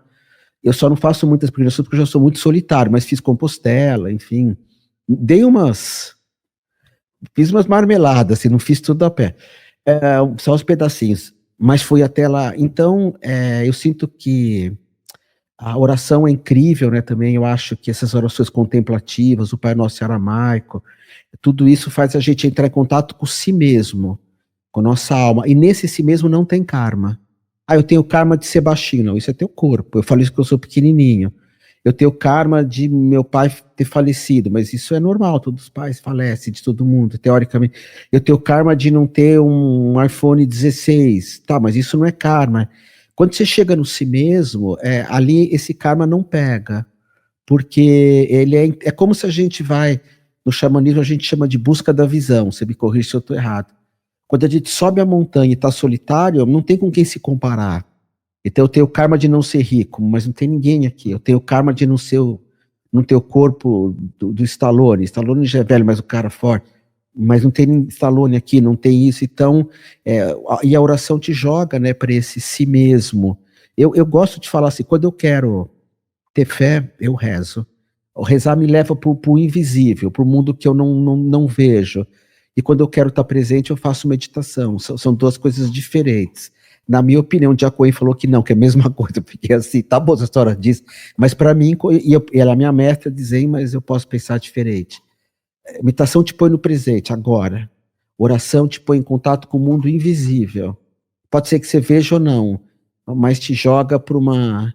Eu só não faço muitas peregrinações porque eu já sou muito solitário, mas fiz Compostela, enfim. Fiz umas marmeladas, assim, não fiz tudo a pé. Só os pedacinhos, mas fui até lá. Então, eu sinto que a oração é incrível, né, também. Eu acho que essas orações contemplativas, o Pai Nosso aramaico, tudo isso faz a gente entrar em contato com si mesmo, com a nossa alma. E nesse si mesmo não tem karma. Eu tenho karma de ser baixinho. Não, isso é teu corpo. Eu falo isso porque eu sou pequenininho. Eu tenho karma de meu pai ter falecido, mas isso é normal, todos os pais falecem, de todo mundo, teoricamente. Eu tenho karma de não ter um iPhone 16, tá, mas isso não é karma. Quando você chega no si mesmo, ali esse karma não pega, porque ele é como se a gente vai, no xamanismo a gente chama de busca da visão, você me corrige se eu estou errado. Quando a gente sobe a montanha e está solitário, não tem com quem se comparar. Então eu tenho o karma de não ser rico, mas não tem ninguém aqui. Eu tenho o karma de não ter o corpo do Stallone. Stallone já é velho, mas o cara é forte. Mas não tem Stallone aqui, não tem isso. Então, e a oração te joga, né, para esse si mesmo. Eu gosto de falar assim, quando eu quero ter fé, eu rezo. O rezar me leva para o invisível, para o mundo que eu não vejo. E quando eu quero estar presente, eu faço meditação. São duas coisas diferentes. Na minha opinião, o Jacqueline falou que não, que é a mesma coisa, porque assim, tá bom essa história disso, mas para mim, ela é minha mestra, dizer, mas eu posso pensar diferente. Meditação te põe no presente, agora. Oração te põe em contato com o mundo invisível. Pode ser que você veja ou não, mas te joga para uma...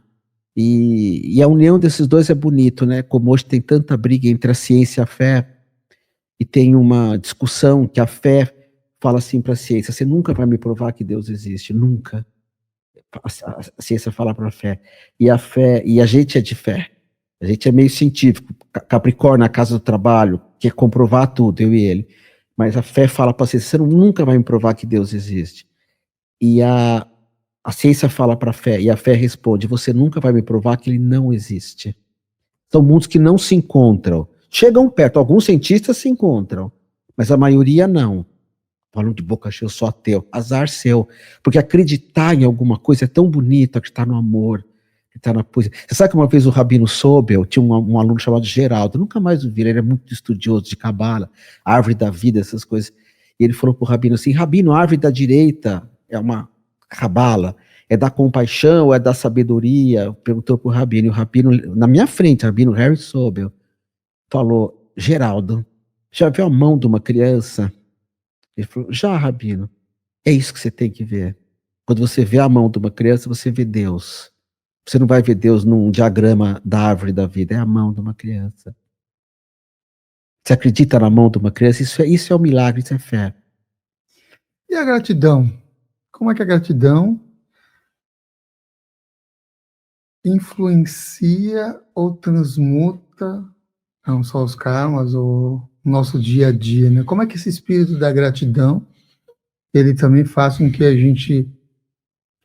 E a união desses dois é bonito, né? Como hoje tem tanta briga entre a ciência e a fé, e tem uma discussão que a fé fala assim para a ciência, você nunca vai me provar que Deus existe, nunca. A ciência fala para a fé. E a fé, e a gente é de fé. A gente é meio científico. Capricórnio, na casa do trabalho, quer comprovar tudo, eu e ele. Mas a fé fala para a ciência, você nunca vai me provar que Deus existe. E a ciência fala para a fé, e a fé responde, você nunca vai me provar que ele não existe. São mundos que não se encontram. Chegam perto, alguns cientistas se encontram, mas a maioria não. Falam de boca cheia, eu sou ateu. Azar seu. Porque acreditar em alguma coisa é tão bonito, acreditar no amor, Tá na poesia. Você sabe que uma vez o Rabino Sobel tinha um aluno chamado Geraldo, nunca mais o vi, ele era muito estudioso de Cabala, árvore da vida, essas coisas. E ele falou pro Rabino assim: Rabino, a árvore da direita é uma Cabala, é da compaixão, é da sabedoria? Perguntou pro Rabino, e o Rabino, na minha frente, o Rabino Harry Sobel, falou: Geraldo, já viu a mão de uma criança? Ele falou: já, Rabino. É isso que você tem que ver. Quando você vê a mão de uma criança, você vê Deus. Você não vai ver Deus num diagrama da árvore da vida, é a mão de uma criança. Você acredita na mão de uma criança? Isso é um milagre, isso é fé. E a gratidão? Como é que a gratidão influencia ou transmuta não só os karmas, o nosso dia a dia, né? Como é que esse espírito da gratidão, ele também faz com que a gente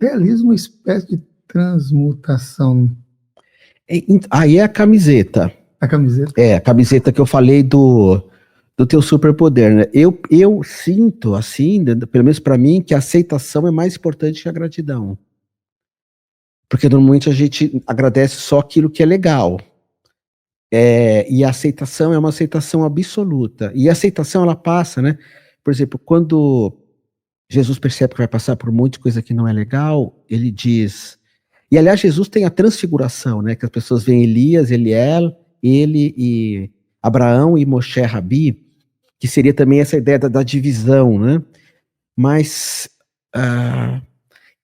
realize uma espécie de transmutação? Aí é a camiseta. A camiseta? É, a camiseta que eu falei do teu superpoder, né? Eu sinto, assim, pelo menos para mim, que a aceitação é mais importante que a gratidão. Porque normalmente a gente agradece só aquilo que é legal. E a aceitação é uma aceitação absoluta. E a aceitação, ela passa, né? Por exemplo, quando Jesus percebe que vai passar por muita coisa que não é legal, ele diz... E, aliás, Jesus tem a transfiguração, né? Que as pessoas veem Elias, Eliel, ele e Abraão e Moshe Rabi, que seria também essa ideia da divisão, né? Mas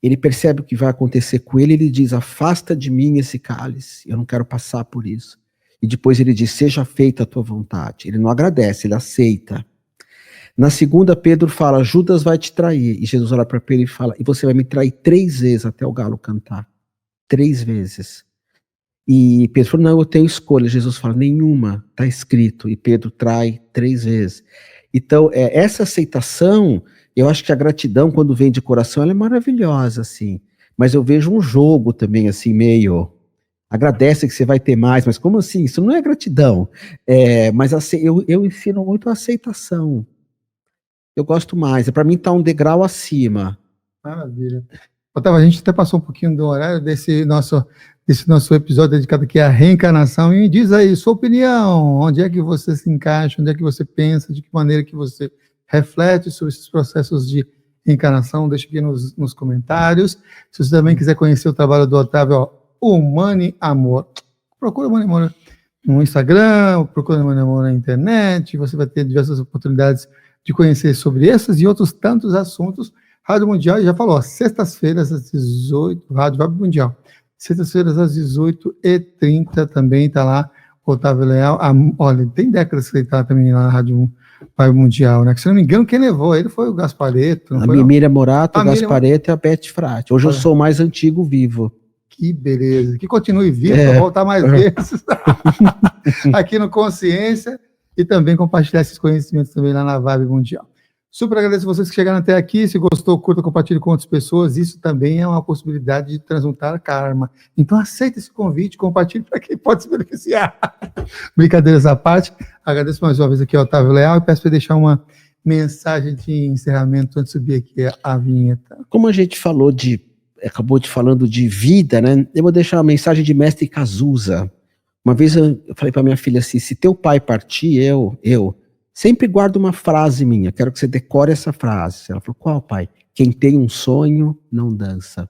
ele percebe o que vai acontecer com ele, ele diz: afasta de mim esse cálice, eu não quero passar por isso. E depois ele diz: seja feita a tua vontade. Ele não agradece, ele aceita. Na segunda, Pedro fala: Judas vai te trair. E Jesus olha para Pedro e fala: e você vai me trair 3 vezes até o galo cantar. 3 vezes. E Pedro falou: não, eu tenho escolha. Jesus fala: nenhuma, está escrito. E Pedro trai 3 vezes. Então, essa aceitação, eu acho que a gratidão, quando vem de coração, ela é maravilhosa, assim. Mas eu vejo um jogo também, assim, meio... agradece que você vai ter mais, mas como assim? Isso não é gratidão. Mas eu ensino muito a aceitação. Eu gosto mais. Para mim está um degrau acima. Maravilha. Otávio, a gente até passou um pouquinho do horário desse nosso episódio dedicado aqui à reencarnação. E diz aí, sua opinião, onde é que você se encaixa, onde é que você pensa, de que maneira que você reflete sobre esses processos de reencarnação, deixa aqui nos comentários. Se você também quiser conhecer o trabalho do Otávio, ó, o Money Amor. Procura o Money Amor no Instagram, procura o Money Amor na internet, você vai ter diversas oportunidades de conhecer sobre esses e outros tantos assuntos. Rádio Mundial, já falou, sextas-feiras às 18, Rádio Web Mundial, sextas-feiras às 18h30 também está lá o Otávio Leal. Olha, tem décadas que ele está também lá na Rádio Web Mundial, né? Que, se não me engano, quem levou ele foi o Gasparetto. A Miriam Morato, o Gasparetto e a Beth Frati. Hoje eu sou o mais antigo vivo. Que beleza. Que continue vivo, voltar mais vezes aqui no Consciência e também compartilhar esses conhecimentos também lá na Vibe Mundial. Super agradeço a vocês que chegaram até aqui. Se gostou, curta, compartilhe com outras pessoas. Isso também é uma possibilidade de transmutar karma. Então aceita esse convite, compartilhe para quem pode se beneficiar. Brincadeiras à parte. Agradeço mais uma vez aqui ao Otávio Leal e peço para deixar uma mensagem de encerramento antes de subir aqui a vinheta. Como a gente falou acabou falando de vida, né? Eu vou deixar uma mensagem de Mestre Cazuza. Uma vez eu falei para minha filha assim: se teu pai partir, eu sempre guardo uma frase minha, quero que você decore essa frase. Ela falou: qual, pai? Quem tem um sonho não dança.